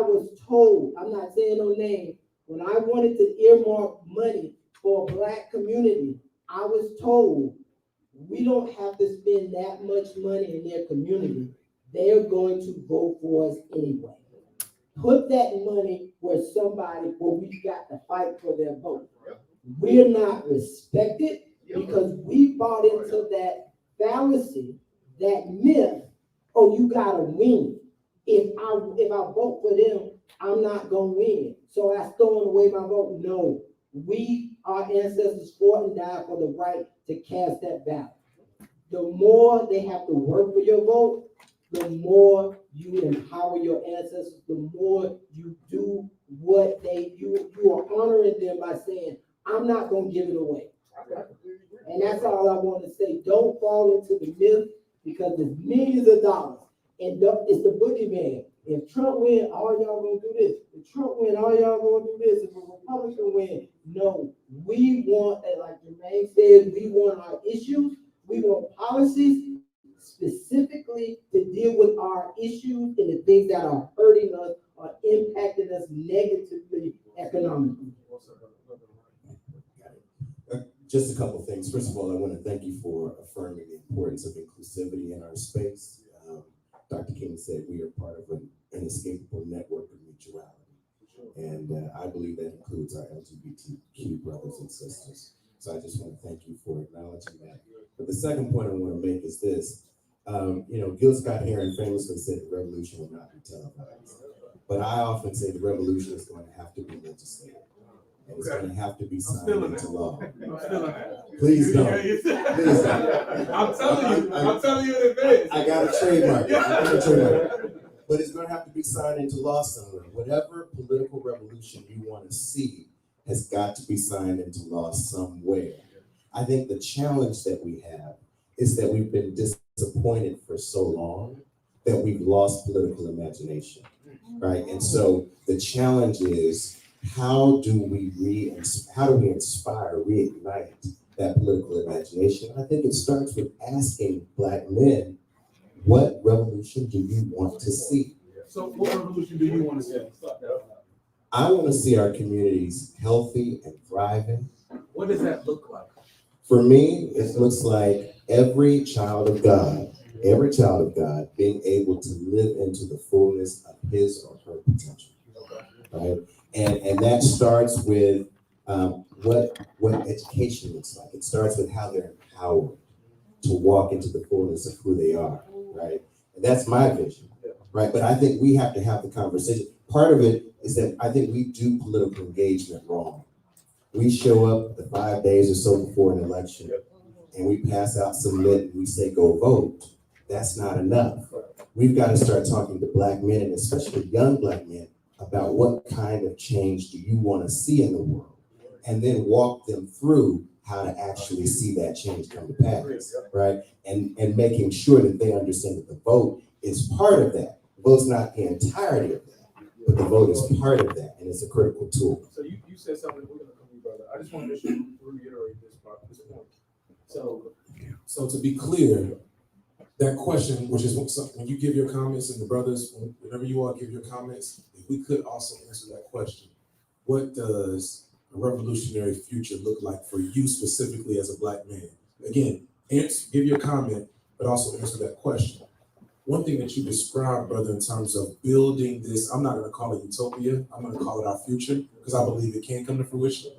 was told, I'm not saying no name, when I wanted to earmark money for a Black community. I was told, we don't have to spend that much money in their community. They're going to vote for us anyway. Put that money where we got to fight for their vote. We're not respected because we bought into that fallacy, that myth, oh, you gotta win. If I vote for them, I'm not gonna win. So I throwing away my vote. No, our ancestors fought and died for the right to cast that ballot. The more they have to work for your vote, the more you empower your ancestors, the more you do what you are honoring them by saying, I'm not gonna give it away. And that's all I want to say. Don't fall into the myth because there's millions of dollars. And it's the boogeyman. If Trump win, all y'all gonna do this. If Trump win, all y'all gonna do this. If a Republican win, no. We want, like Jermaine said, we want our issues. We want policies specifically to deal with our issues and the things that are hurting us or impacting us negatively economically. Just a couple of things. First of all, I want to thank you for affirming the importance of inclusivity in our space. Dr. King said we are part of an inescapable network of mutuality. And I believe that includes our LGBTQ brothers and sisters. So I just want to thank you for acknowledging that. But the second point I want to make is this. Gil Scott-Heron famously said the revolution will not be televised. But I often say the revolution is going to have to be legislated. And it's going to have to be signed into law. Please don't. Please don't. I'm telling you in advance. I got a trademark. But it's going to have to be signed into law somewhere. Whatever political revolution you want to see has got to be signed into law somewhere. I think the challenge that we have is that we've been disappointed for so long that we've lost political imagination, right? And so the challenge is, how do we inspire, reignite that political imagination? I think it starts with asking Black men, what revolution do you want to see? So what revolution do you want to see? I want to see our communities healthy and thriving. What does that look like? For me, it looks like every child of God being able to live into the fullness of his or her potential, right? And that starts with what education looks like. It starts with how they're empowered to walk into the fullness of who they are, right? And that's my vision, right? But I think we have to have the conversation. Part of it is that I think we do political engagement wrong. We show up the 5 days or so before an election and we pass out some lit and we say, go vote. That's not enough. We've got to start talking to Black men, and especially young Black men, about what kind of change do you want to see in the world, and then walk them through how to actually see that change come to pass, right? And making sure that they understand that the vote is part of that. The vote's not the entirety of that, but the vote is part of that, and it's a critical tool. So you said something, we're gonna come to you, brother. I just want to make sure you reiterate this point. So to be clear, that question, which is when you give your comments, and the brothers, whenever you all give your comments, if we could also answer that question. What does a revolutionary future look like for you specifically as a Black man? Again, give your comment, but also answer that question. One thing that you described, brother, in terms of building this, I'm not going to call it utopia, I'm going to call it our future, because I believe it can come to fruition.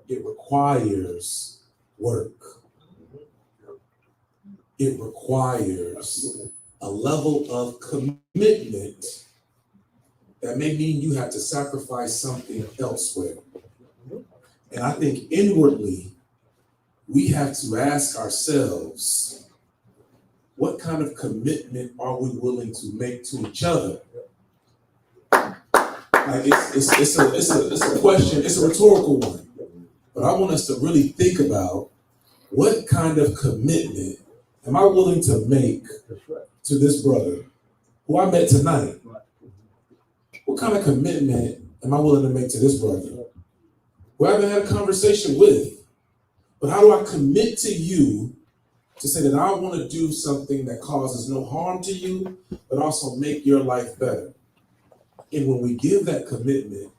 It requires work. It requires a level of commitment that may mean you have to sacrifice something elsewhere. And I think inwardly, we have to ask ourselves, what kind of commitment are we willing to make to each other? Like it's a question, it's a rhetorical one. But I want us to really think about, what kind of commitment am I willing to make to this brother who I met tonight? What kind of commitment am I willing to make to this brother who I haven't had a conversation with? But how do I commit to you to say that I want to do something that causes no harm to you, but also make your life better? And when we give that commitment,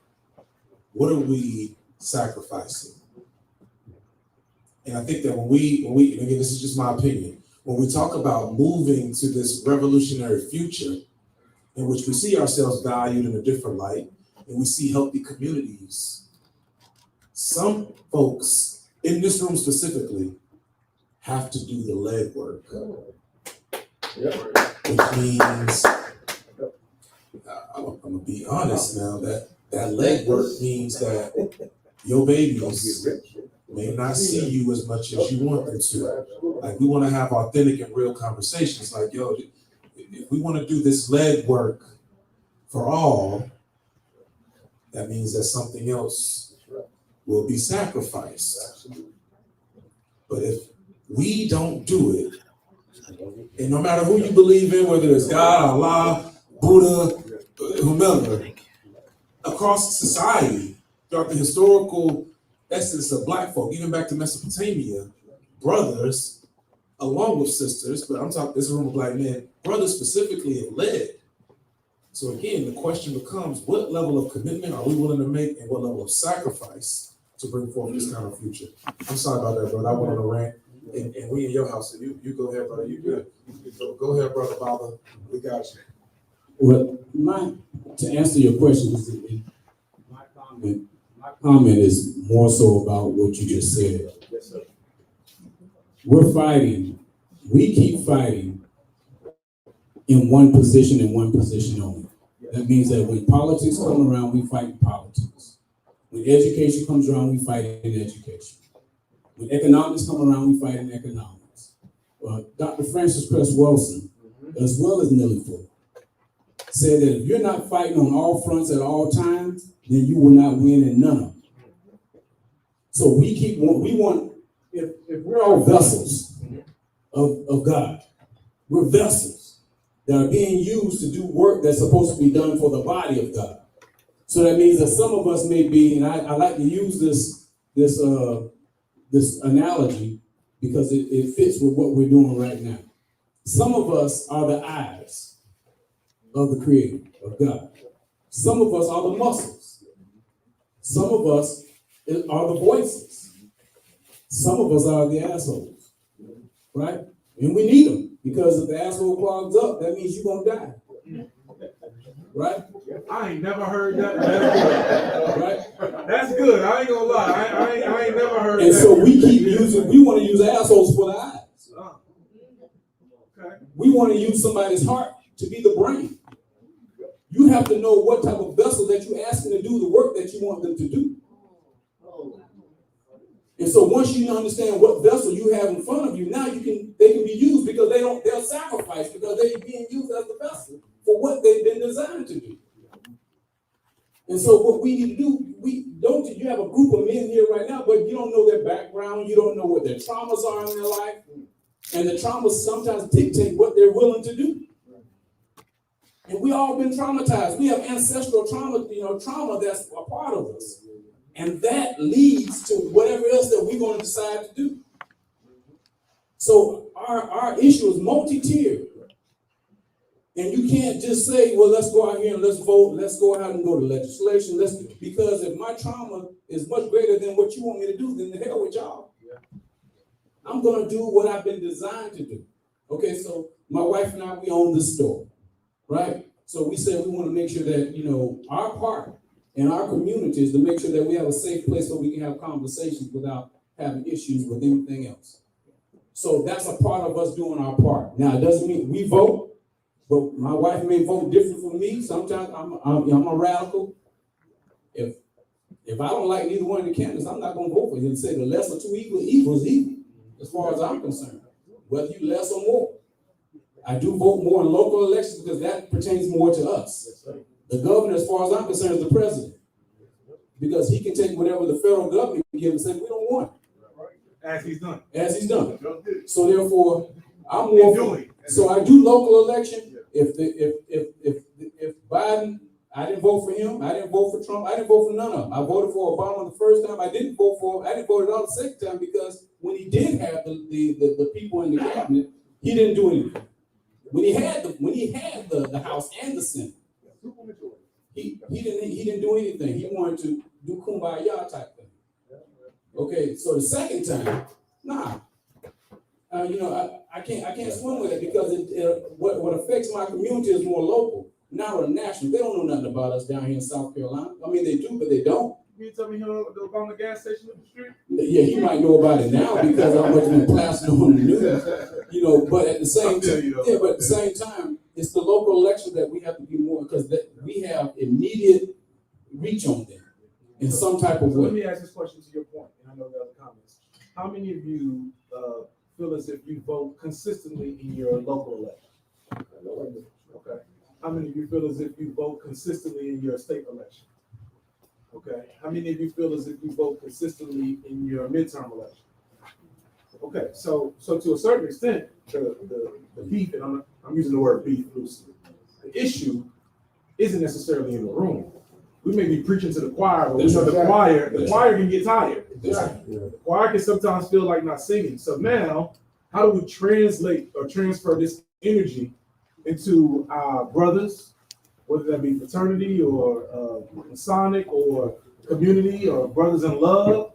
what are we sacrificing? And I think that when we, and again, this is just my opinion, when we talk about moving to this revolutionary future in which we see ourselves valued in a different light and we see healthy communities, some folks in this room specifically have to do the legwork. Which means, I'm gonna be honest now, that legwork means that your babies may not see you as much as you want them to. Like, we wanna have authentic and real conversations, like, yo, if we wanna do this legwork for all, that means that something else will be sacrificed. But if we don't do it, and no matter who you believe in, whether it's God, Allah, Buddha, whomever, across society, throughout the historical essence of Black folk, even back to Mesopotamia, brothers, along with sisters, but I'm talking, this is a room of Black men, brothers specifically have led. So again, the question becomes, what level of commitment are we willing to make and what level of sacrifice to bring forth this kind of future? I'm sorry about that, brother. I went on a rant. And we in your house, so you go ahead, brother. You good. So go ahead, brother Baba. We got you. Well, to answer your question, my comment is more so about what you just said. Yes, sir. We're fighting. We keep fighting in one position and one position only. That means that when politics come around, we fight in politics. When education comes around, we fight in education. When economics come around, we fight in economics. Dr. Francis Cress Wilson, as well as Nellie Ford, said that if you're not fighting on all fronts at all times, then you will not win in none of them. So we want, if we're all vessels of God, we're vessels that are being used to do work that's supposed to be done for the body of God. So that means that some of us may be, and I like to use this analogy because it fits with what we're doing right now. Some of us are the eyes of the Creator, of God. Some of us are the muscles. Some of us are the voices. Some of us are the assholes, right? And we need them because if the asshole clogs up, that means you're gonna die, right? I ain't never heard that. That's good. Right? That's good. I ain't gonna lie. I ain't never heard and that. And so we keep using, we want to use assholes for the eyes. Okay. We want to use somebody's heart to be the brain. You have to know what type of vessel that you're asking to do the work that you want them to do. And so once you understand what vessel you have in front of you, now they can be used because they'll sacrifice because they're being used as the vessel for what they've been designed to do. And so what we need to do, you have a group of men here right now, but you don't know their background, you don't know what their traumas are in their life, and the traumas sometimes dictate what they're willing to do. And we all been traumatized. We have ancestral trauma that's a part of us. And that leads to whatever else that we're going to decide to do. So our issue is multi-tiered. And you can't just say, well, let's go out here and let's vote. Let's go out and go to legislation. Because if my trauma is much greater than what you want me to do, then the hell with y'all. I'm going to do what I've been designed to do. Okay, so my wife and I, we own this store, right? So we said we want to make sure that, our part in our community is to make sure that we have a safe place where we can have conversations without having issues with anything else. So that's a part of us doing our part. Now, it doesn't mean we vote. But my wife may vote different from me. Sometimes I'm a radical. If I don't like neither one of the candidates, I'm not going to vote for him. Say the lesser two evil is evil, as far as I'm concerned. Whether you less or more. I do vote more in local elections because that pertains more to us. The governor, as far as I'm concerned, is the president. Because he can take whatever the federal government gives and say, we don't want it. As he's done. As he's done. So therefore, I'm more for, so I do local election. If Biden, I didn't vote for him. I didn't vote for Trump. I didn't vote for none of them. I voted for Obama the first time. I didn't vote for him. I didn't vote at all the second time because when he did have the people in the cabinet, he didn't do anything. When he had the House and the Senate, he didn't do anything. He wanted to do kumbaya type thing. Okay, so the second time, Nah. I can't swim with it because what affects my community is more local, not national. They don't know nothing about us down here in South Carolina. I mean, they do, but they don't. You tell me, you know, the Obama gas station up the street? Yeah, you might know about it now because how much been plastered on the news. But at the same time, but at the same time, it's the local election that we have to be more because we have immediate reach on them in some type of So way. let me ask this question to your point, and I know the other comments. How many of you feel as if you vote consistently in your local election? Okay. How many of you feel as if you vote consistently in your state election? Okay. How many of you feel as if you vote consistently in your midterm election? Okay. So to a certain extent, the beef, and I'm using the word beef loosely, the issue isn't necessarily in the room. We may be preaching to the choir, but we know the choir can get tired. The choir can sometimes feel like not singing. So now, how do we translate or transfer this energy into our brothers, whether that be fraternity or Masonic or community or brothers in love,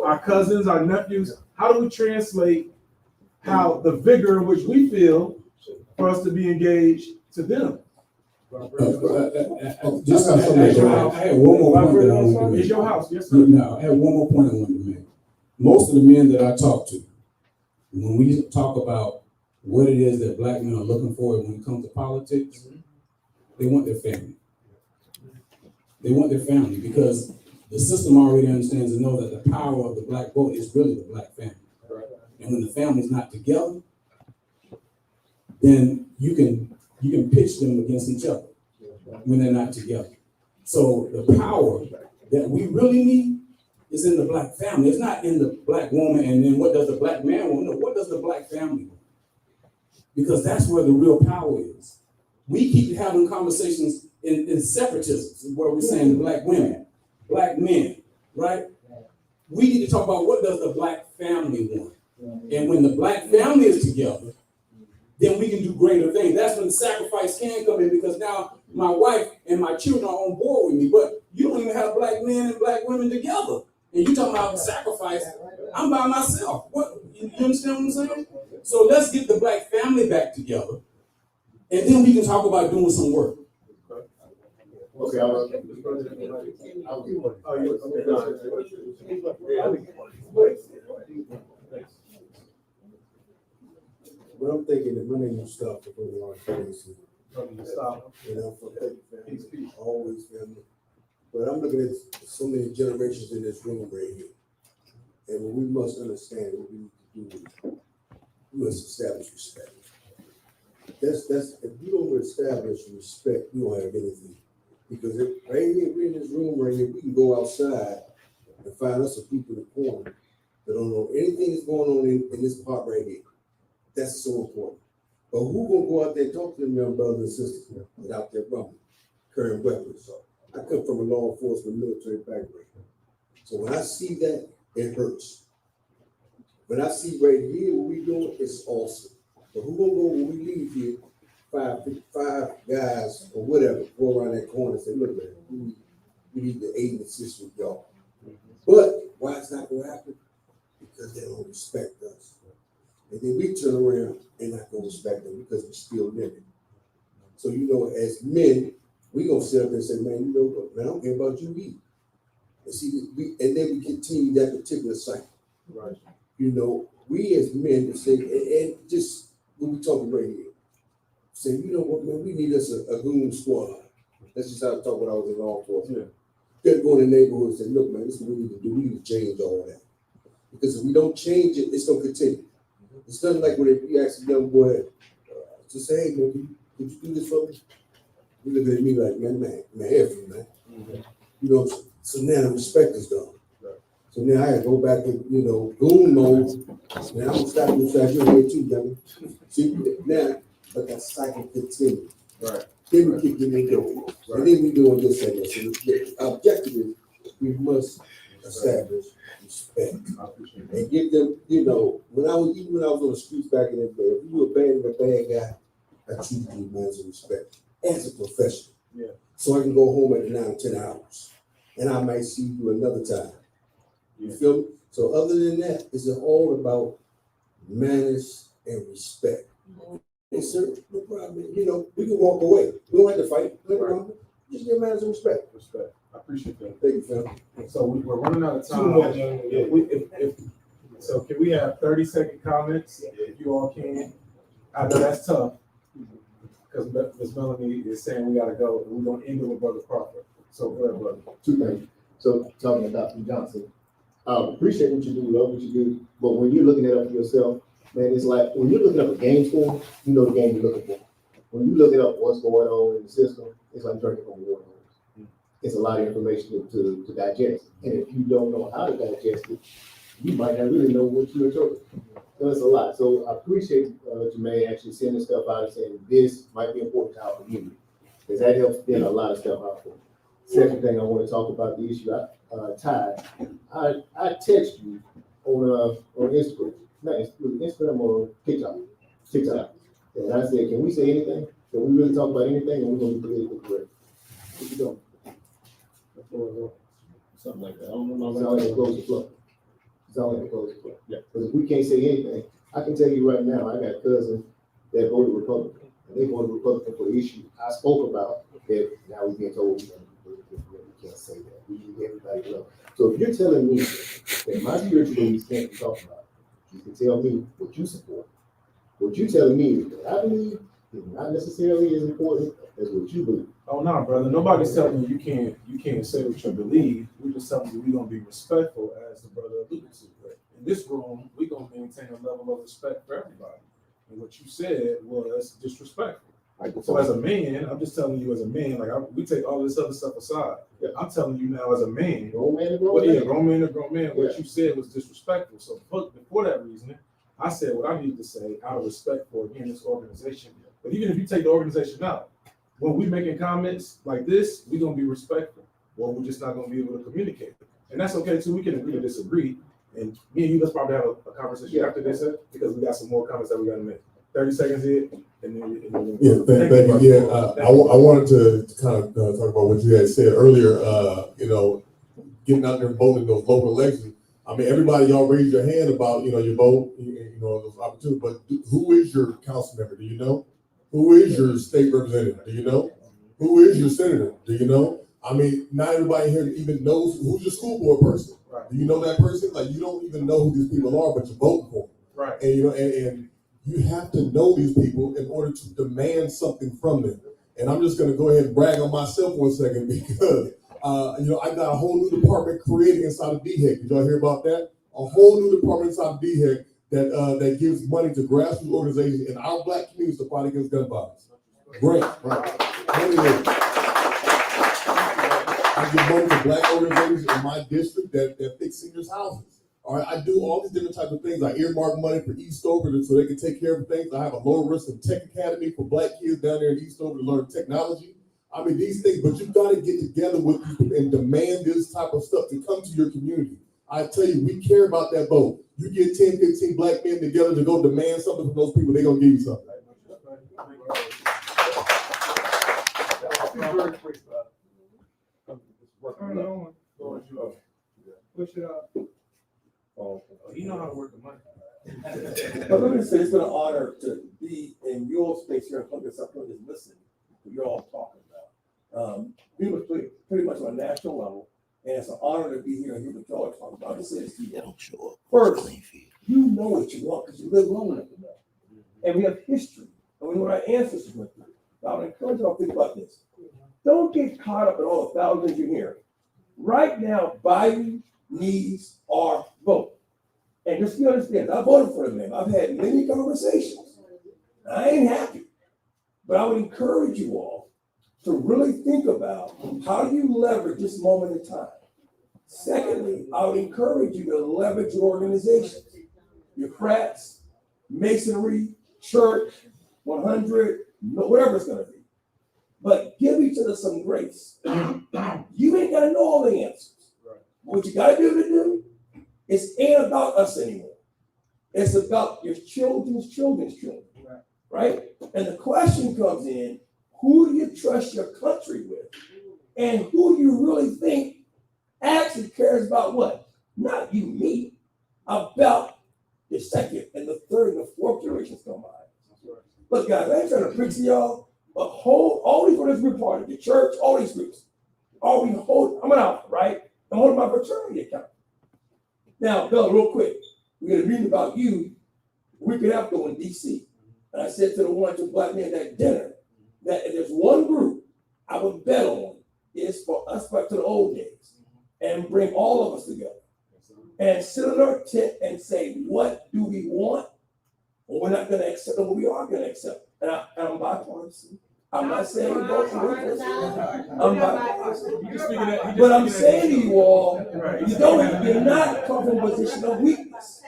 our cousins, our nephews? How do we translate how the vigor in which we feel for us to be engaged to them? I had one more point that I wanted to make. It's your house, yes, sir. No, I had one more point I wanted to make. Most of the men that I talk to, when we talk about what it is that black men are looking for when it comes to politics, they want their family. They want their family because the system already understands and knows that the power of the black vote is really the black family. And when the family's not together, then you can pitch them against each other when they're not together. So the power that we really need is in the black family. It's not in the black woman and then what does the black man want? No, what does the black family want? Because that's where the real power is. We keep having conversations in separatism, where we're saying black women, black men, right? We need to talk about what does the black family want. And when the black family is together, then we can do greater things. That's when the sacrifice can come in because now my wife and my children are on board with me, but you don't even have black men and black women together. And you talking about sacrifice, I'm by myself. What, you understand what I'm saying? So let's get the black family back together and then we can talk about doing some work. Okay, But I'm thinking that when you stop to put it on face, Stop. for family, always family. But I'm looking at so many generations in this room right here. And what we must understand, what we need to do is we must establish respect. That's if you don't establish respect, you don't have anything. Because if right here, we're in this room right here, we can go outside and find us some people in the corner that don't know anything that's going on in this part right here. That's so important. But who gonna go out there and talk to them young brothers and sisters without their brother carrying weapons? So I come from a law enforcement military background. So when I see that, it hurts. When I see right here what we doing, it's awesome. But who gonna go when we leave here, five guys or whatever, go around that corner and say, look, man, we need to aid and assist with y'all. But why it's not gonna happen? Because they don't respect us. And then we turn around and not gonna respect them because we're still living. So, as men, we gonna sit up and say, man, man, I don't care about you either. And see, and then we continue that particular cycle. Right. We as men to say, and just when we talking right here, say, you know what, man, we need us a goon squad. That's just how I talk when I was in law enforcement. You gotta go in the neighborhood and say, look, man, this is what we need to do. We need to change all that. Because if we don't change it, it's gonna continue. It's nothing like when you ask a young boy to say, hey, man, could you do this for me? You look at me like, man, help me, man. Mm-hmm. So now the respect is gone. Right. So now I gotta go back to, goon mode. Now I'm gonna stop you inside your head too, young. See, now, but that cycle continues. Right. Then we keep getting going. Right. And then we doing this and this. And the objective is we must establish respect. And give them, when I was on the streets back in the day, if you were a bad guy, I treat you with respect as a professional. Yeah. So I can go home at 9 or 10 hours. And I might see you another time. You feel me? So other than that, it's all about manners and respect. And sir, no problem. You know, we can walk away. We don't have to fight. No problem. Just give manners and respect. Respect. I appreciate that. Thank you, fam. So we're running out of Too time. much. So can we have 30-second comments, if you all can? I know that's tough, because Ms. Melanie is saying we gotta go, and we're gonna end it with Brother Crawford. So go ahead, brother. Two things. So talking about Dr. Johnson, appreciate what you do, love what you do, but when you're looking it up for yourself, man, it's like when you're looking up a game score, you know the game you're looking for. When you look it up what's going on in the system, it's like drinking from a water hose. It's a lot of information to digest. And if you don't know how to digest it, you might not really know what you're interpreting. So it's a lot. So I appreciate Jermaine actually sending stuff out and saying this might be important to our community, because that helps thin a lot of stuff out for me. Second thing I want to talk about the issue, Ty, I text you on Instagram, not Instagram or TikTok. And I said, can we say anything? Can we really talk about anything? And we're going to be politically correct. What you doing? Something like that. I don't know. It's all in the close the floor. It's all in the close the floor. Yeah. Because if we can't say anything, I can tell you right now, I got cousins that voted Republican. And they voted Republican for the issue I spoke about that now we're being told we can't say that. We need everybody to know. So if you're telling me that my spiritual beliefs can't be talked about, you can tell me what you support. What you're telling me is that I believe is not necessarily as important as what you believe. Oh, no, brother. Nobody's telling you you can't say what you believe. We're just telling you we're gonna be respectful, as the brother alluded to. In this room, we're gonna maintain a level of respect for everybody. And what you said was disrespectful. So as a man, I'm just telling you as a man, we take all this other stuff aside. Yeah. I'm telling you now as a man, Grown man to grown well, man. yeah, grown man to grown man, what you said was disrespectful. So for that reason, I said what I needed to say out of respect for, again, this organization. But even if you take the organization out, when we making comments like this, we're gonna be respectful, or we're just not gonna be able to communicate. And that's okay too. We can agree to disagree. And me and you, let's probably have a conversation after this, because we got some more comments that we gotta make. 30 seconds here, and then thank you. Yeah, I wanted to kind of talk about what you had said earlier. Getting out there and voting in those local elections. I mean, everybody, y'all raise your hand about your vote, those opportunities. But who is your council member? Do you know? Who is your state representative? Do you know? Who is your senator? Do you know? I mean, not everybody here even knows who's your school board person. Right. Do you know that person? Like, you don't even know who these people are, but you're voting for them. Right. And and you have to know these people in order to demand something from them. And I'm just going to go ahead and brag on myself for a second, because I got a whole new department created inside of DHEC. Did y'all hear about that? A whole new department inside of DHEC that gives money to grassroots organizations in our Black communities to fight against gun violence. Great, right? I give money to Black organizations in my district that fix seniors' houses. All right, I do all these different types of things. I earmark money for Eastover so they can take care of things. I have a low risk of tech academy for Black kids down there in Eastover to learn technology. I mean, these things, but you've got to get together with people and demand this type of stuff to come to your community. I tell you, we care about that vote. You get 10, 15 Black men together to go demand something from those people, they're going to give you something. Push it up. You know how to work the money. But let me say, it's been an honor to be in your space here in Columbia, South Carolina, just listening to what you're all talking about. We were pretty much on a national level, and it's an honor to be here and hear what y'all are talking about. This is first, you know what you want because you live long enough to know. And we have history, and we know what our ancestors went through. So I would encourage y'all to think about this. Don't get caught up in all the thousands you're hearing. Right now, Biden needs our vote. And just so you understand, I voted for the man. I've had many conversations. I ain't happy. But I would encourage you all to really think about how do you leverage this moment in time. Secondly, I would encourage you to leverage your organizations, your crafts, masonry, church, 100, whatever it's going to be. But give each other some grace. You ain't got to know all the answers. What you got to be able to do, it's ain't about us anymore. It's about your children's children's children, right? And the question comes in, who do you trust your country with? And who do you really think actually cares about what? Not you, me, about the second and the third and the fourth generations come by. Look, guys, I ain't trying to preach to y'all, but all these groups we part of the church, all these groups, I'm an alpha, right? I'm holding my fraternity account. Now, Bill, real quick, we had a meeting about you a week and a half ago in DC. And I said to the one or two black men at dinner that if there's one group I would bet on is for us back to the old days and bring all of us together and sit in our tent and say, what do we want? Or we're not going to accept, or we are going to accept. And I'm bipartisan. I'm not saying vote for this. I'm bipartisan. But I'm saying to you all, you're not coming from a position of weakness.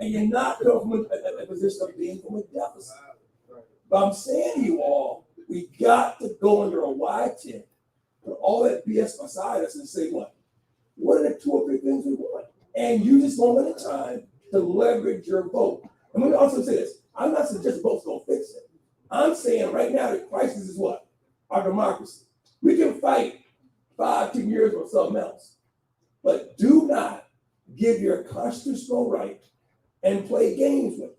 And you're not coming from a position of being from a deficit. But I'm saying to you all, we got to go under a wide tent, put all that BS beside us and say what? What are the 2 or 3 things we want? And use this moment in time to leverage your vote. And let me also say this. I'm not suggesting votes don't fix it. I'm saying right now the crisis is what? Our democracy. We can fight 5, 10 years or something else. But do not give your constitutional right and play games with it.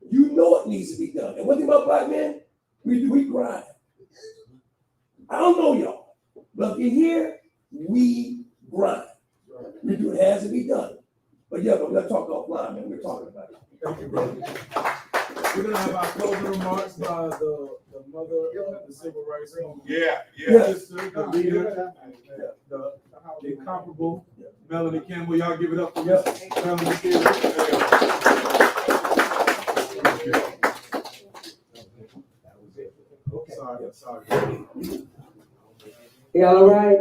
You know it needs to be done. And one thing about black men, we grind. I don't know y'all, but if you're here, we grind. We do it has to be done. But yeah, but let's talk offline, man. We're talking about it. Thank you, brother. We're gonna have our closing remarks by the mother of the civil rights movement. Sister, the leader, the incomparable Melanie Campbell. Y'all give it up for Melanie Campbell. Sorry. Y'all all right?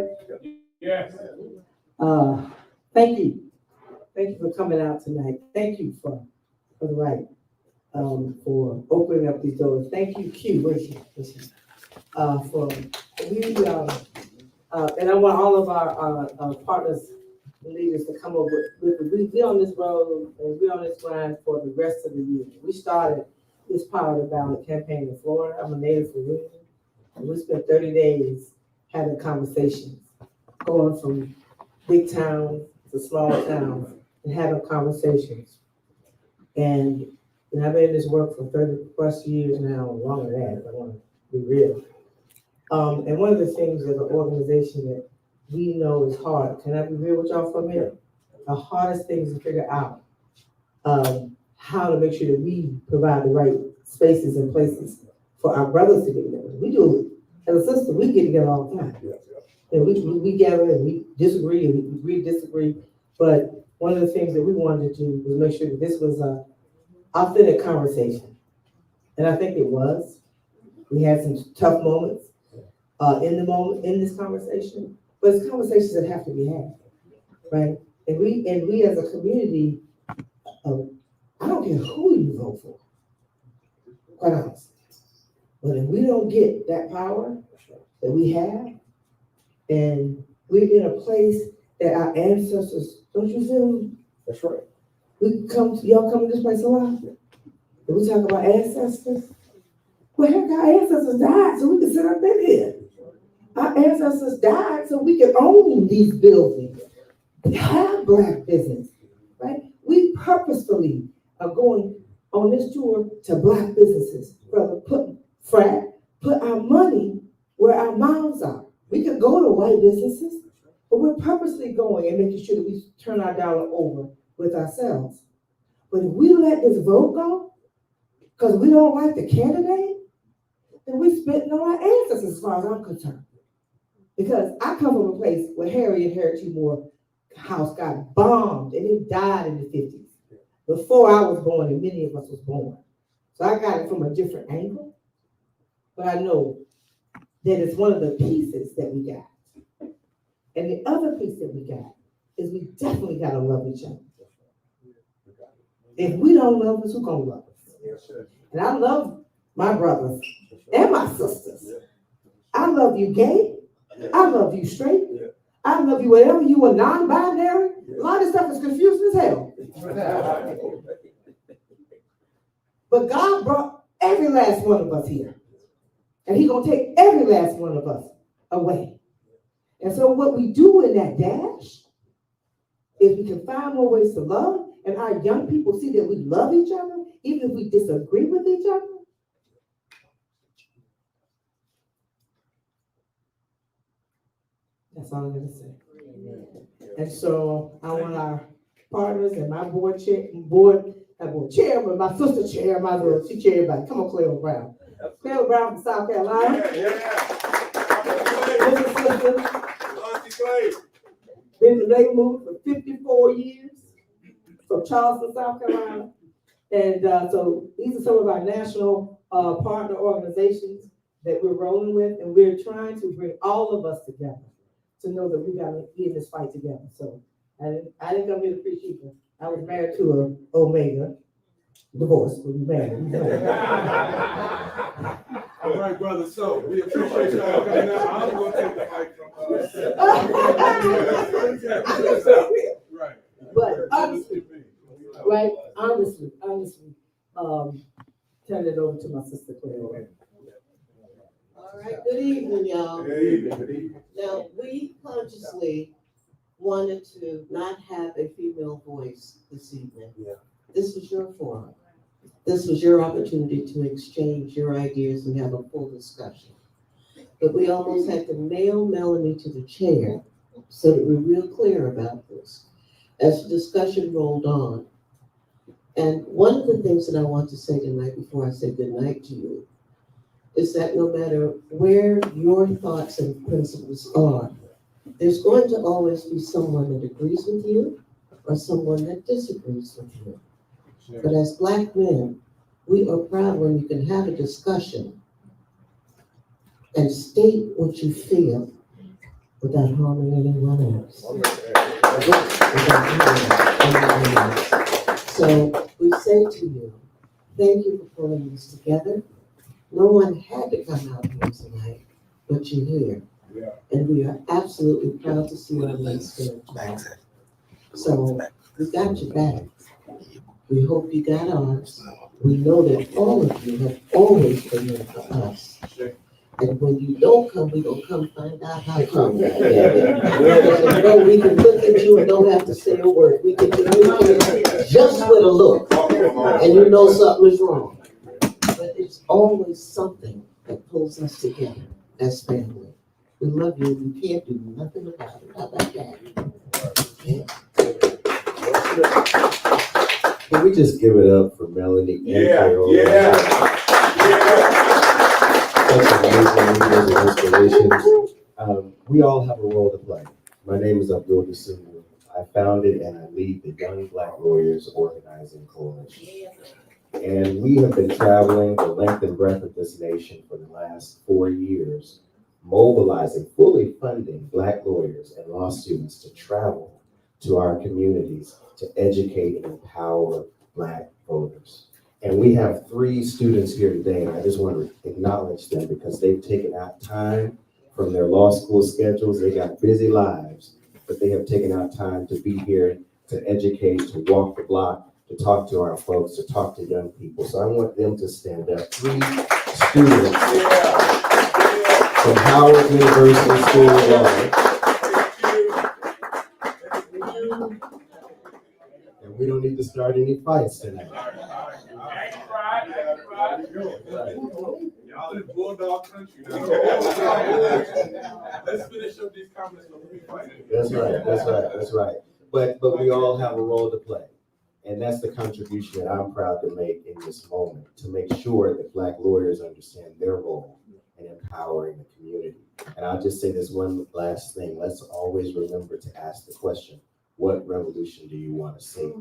Yes. Thank you. Thank you for coming out tonight. Thank you for the right, for opening up these doors. Thank you, Q, for we, and I want all of our partners and leaders to come up with we on this road and we on this grind for the rest of the year. We started this Power the Ballot campaign in Florida. I'm a native Floridian, and we spent 30 days having conversations, going from big towns to small towns and having conversations. And I've been in this work for 30 plus years now, longer than that, if I want to be real. And one of the things as an organization that we know is hard, can I be real with y'all for a minute? The hardest thing is to figure out how to make sure that we provide the right spaces and places for our brothers to get together. We do it. As a sister, we get together all the time. And we gather and we disagree and we agree to disagree. But one of the things that we wanted to do was make sure that this was an authentic conversation. And I think it was. We had some tough moments in this conversation, but it's conversations that have to be had, right? And we as a community, I don't care who you vote for, quite honestly. But if we don't get that power that we have, and we're in a place that our ancestors, don't you feel? That's right. Y'all come to this place a lot? And we talk about ancestors. Well, heck, our ancestors died so we can sit up in here. Our ancestors died so we can own these buildings, have black business, right? We purposefully are going on this tour to black businesses, brother. Put our money where our mouths are. We could go to white businesses, but we're purposely going and making sure that we turn our dollar over with ourselves. But if we let this vote go, because we don't like the candidate, then we're spitting on our ancestors as far as I'm concerned. Because I come from a place where Harriet T. Moore house got bombed and it died in the 50s. Before I was born and many of us was born. So I got it from a different angle. But I know that it's one of the pieces that we got. And the other piece that we got is we definitely got to love each other. If we don't love us, who gonna love us? And I love my brothers and my sisters. I love you gay. I love you straight. I love you whatever you are, non-binary. A lot of stuff is confusing as hell. But God brought every last one of us here. And he's going to take every last one of us away. And so what we do in that dash is we can find more ways to love and our young people see that we love each other, even if we disagree with each other, that's all I'm gonna say. And so I want our partners and my chairman, my sister chair, my little, she chair everybody. Come on, Cleo Brown. Cleo Brown from South Carolina. Been in the labor movement for 54 years from Charleston, South Carolina. And so these are some of our national partner organizations that we're rolling with, and we're trying to bring all of us together to know that we got to be in this fight together. So I didn't come here to preach either. I was married to a Omega, divorced, but we married. All right, brother, so we appreciate y'all coming out. I'm gonna take the mic from Right. But honestly, right, honestly, turn it over to my sister Claire. All right, good evening, y'all. Good evening, good evening. Now, we consciously wanted to not have a female voice this evening. Yeah. This was your forum. This was your opportunity to exchange your ideas and have a full discussion. But we almost had to nail Melanie to the chair so that we're real clear about this as the discussion rolled on. And one of the things that I want to say tonight before I say good night to you is that no matter where your thoughts and principles are, there's going to always be someone that agrees with you or someone that disagrees with you. Sure. But as Black men, we are proud when you can have a discussion and state what you feel without harming anyone else. So we say to you, thank you for pulling this together. No one had to come out here tonight, but you're here. Yeah. And we are absolutely proud to see our next here. So we got your back. We hope you got ours. We know that all of you have always been there for us. And when you don't come, we gonna come find out how come. We can look at you and don't have to say a word. We can communicate just with a look, and you know something is wrong. But it's always something that pulls us together as family. We love you. We can't do nothing about it. How about that? Yeah. Can we just give it up for Melanie and Carol? Such amazing leaders and inspirations. We all have a role to play. My name is Abdul Dasumu. I founded and I lead the Young Black Lawyers Organizing Coalition. And we have been traveling the length and breadth of this nation for the last 4 years, mobilizing, fully funding Black lawyers and law students to travel to our communities to educate and empower Black voters. And we have 3 students here today, and I just want to acknowledge them because they've taken out time from their law school schedules. They got busy lives, but they have taken out time to be here, to educate, to walk the block, to talk to our folks, to talk to young people. So I want them to stand up. 3 students from Howard University School of Law. And we don't need to start any fights tonight. Y'all in Bulldog country now. Let's finish up these comments before we fight. That's right. But we all have a role to play. And that's the contribution that I'm proud to make in this moment, to make sure that Black lawyers understand their role in empowering the community. And I'll just say this one last thing. Let's always remember to ask the question, what revolution do you want to see?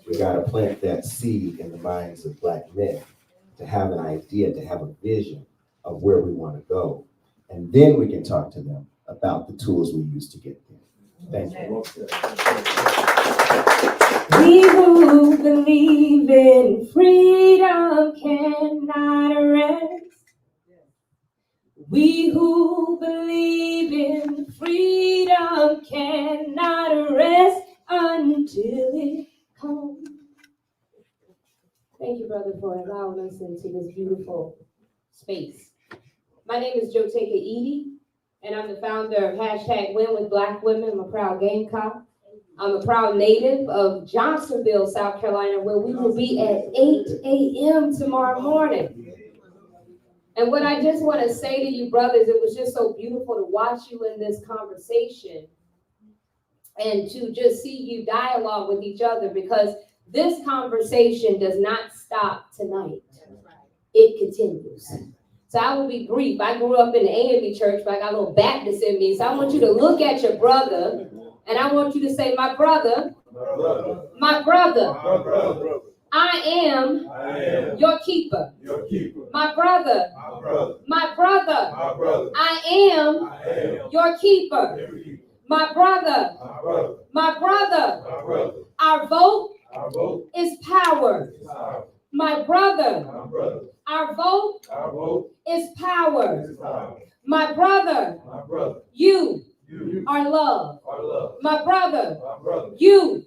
We got to plant that seed in the minds of Black men to have an idea, to have a vision of where we want to go. And then we can talk to them about the tools we use to get there. Thank you. We who believe in freedom cannot rest. We who believe in freedom cannot rest until it comes. Thank you, brother, for allowing us into this beautiful space. My name is Joteka Edie, and I'm the founder of #Win with Black Women. I'm a proud Gamecock. I'm a proud native of Johnsonville, South Carolina, where we will be at 8 a.m. tomorrow morning. And what I just want to say to you, brothers, it was just so beautiful to watch you in this conversation and to just see you dialogue with each other, because this conversation does not stop tonight. It continues. So I will be brief. I grew up in the AME church, but I got a little Baptist in me. So I want you to look at your brother, and I want you to say, my brother, my brother, I am your keeper. My brother, my brother, I am your keeper. My brother, my brother, our vote is power. My brother, our vote is power. My brother, you are love. My brother, you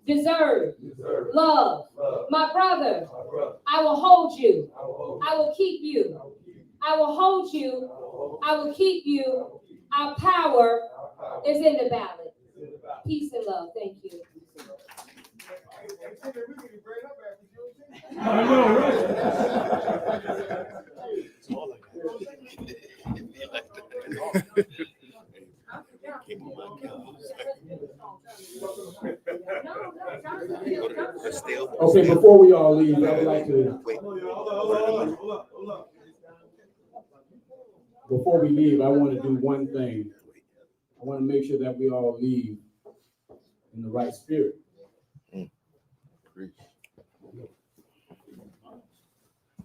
deserve love. My brother, I will hold you. I will keep you. I will hold you. I will keep you. Our power is in the ballot. Peace and love. Thank you. I know, right? Okay, before we all leave, I would like to. Before we leave, I want to do one thing. I want to make sure that we all leave in the right spirit.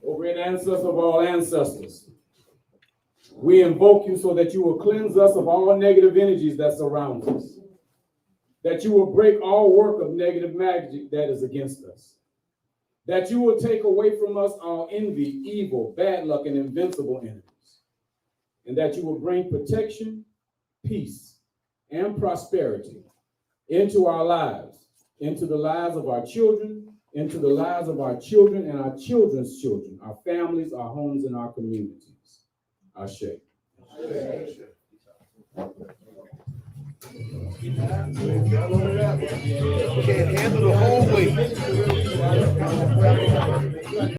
O great ancestor of all ancestors, we invoke you so that you will cleanse us of all negative energies that surround us, that you will break all work of negative magic that is against us, that you will take away from us all envy, evil, bad luck, and invincible enemies, and that you will bring protection, peace, and prosperity into our lives, into the lives of our children, into the lives of our children and our children's children, our families, our homes, and our communities. Ashe. Can't handle the whole weight.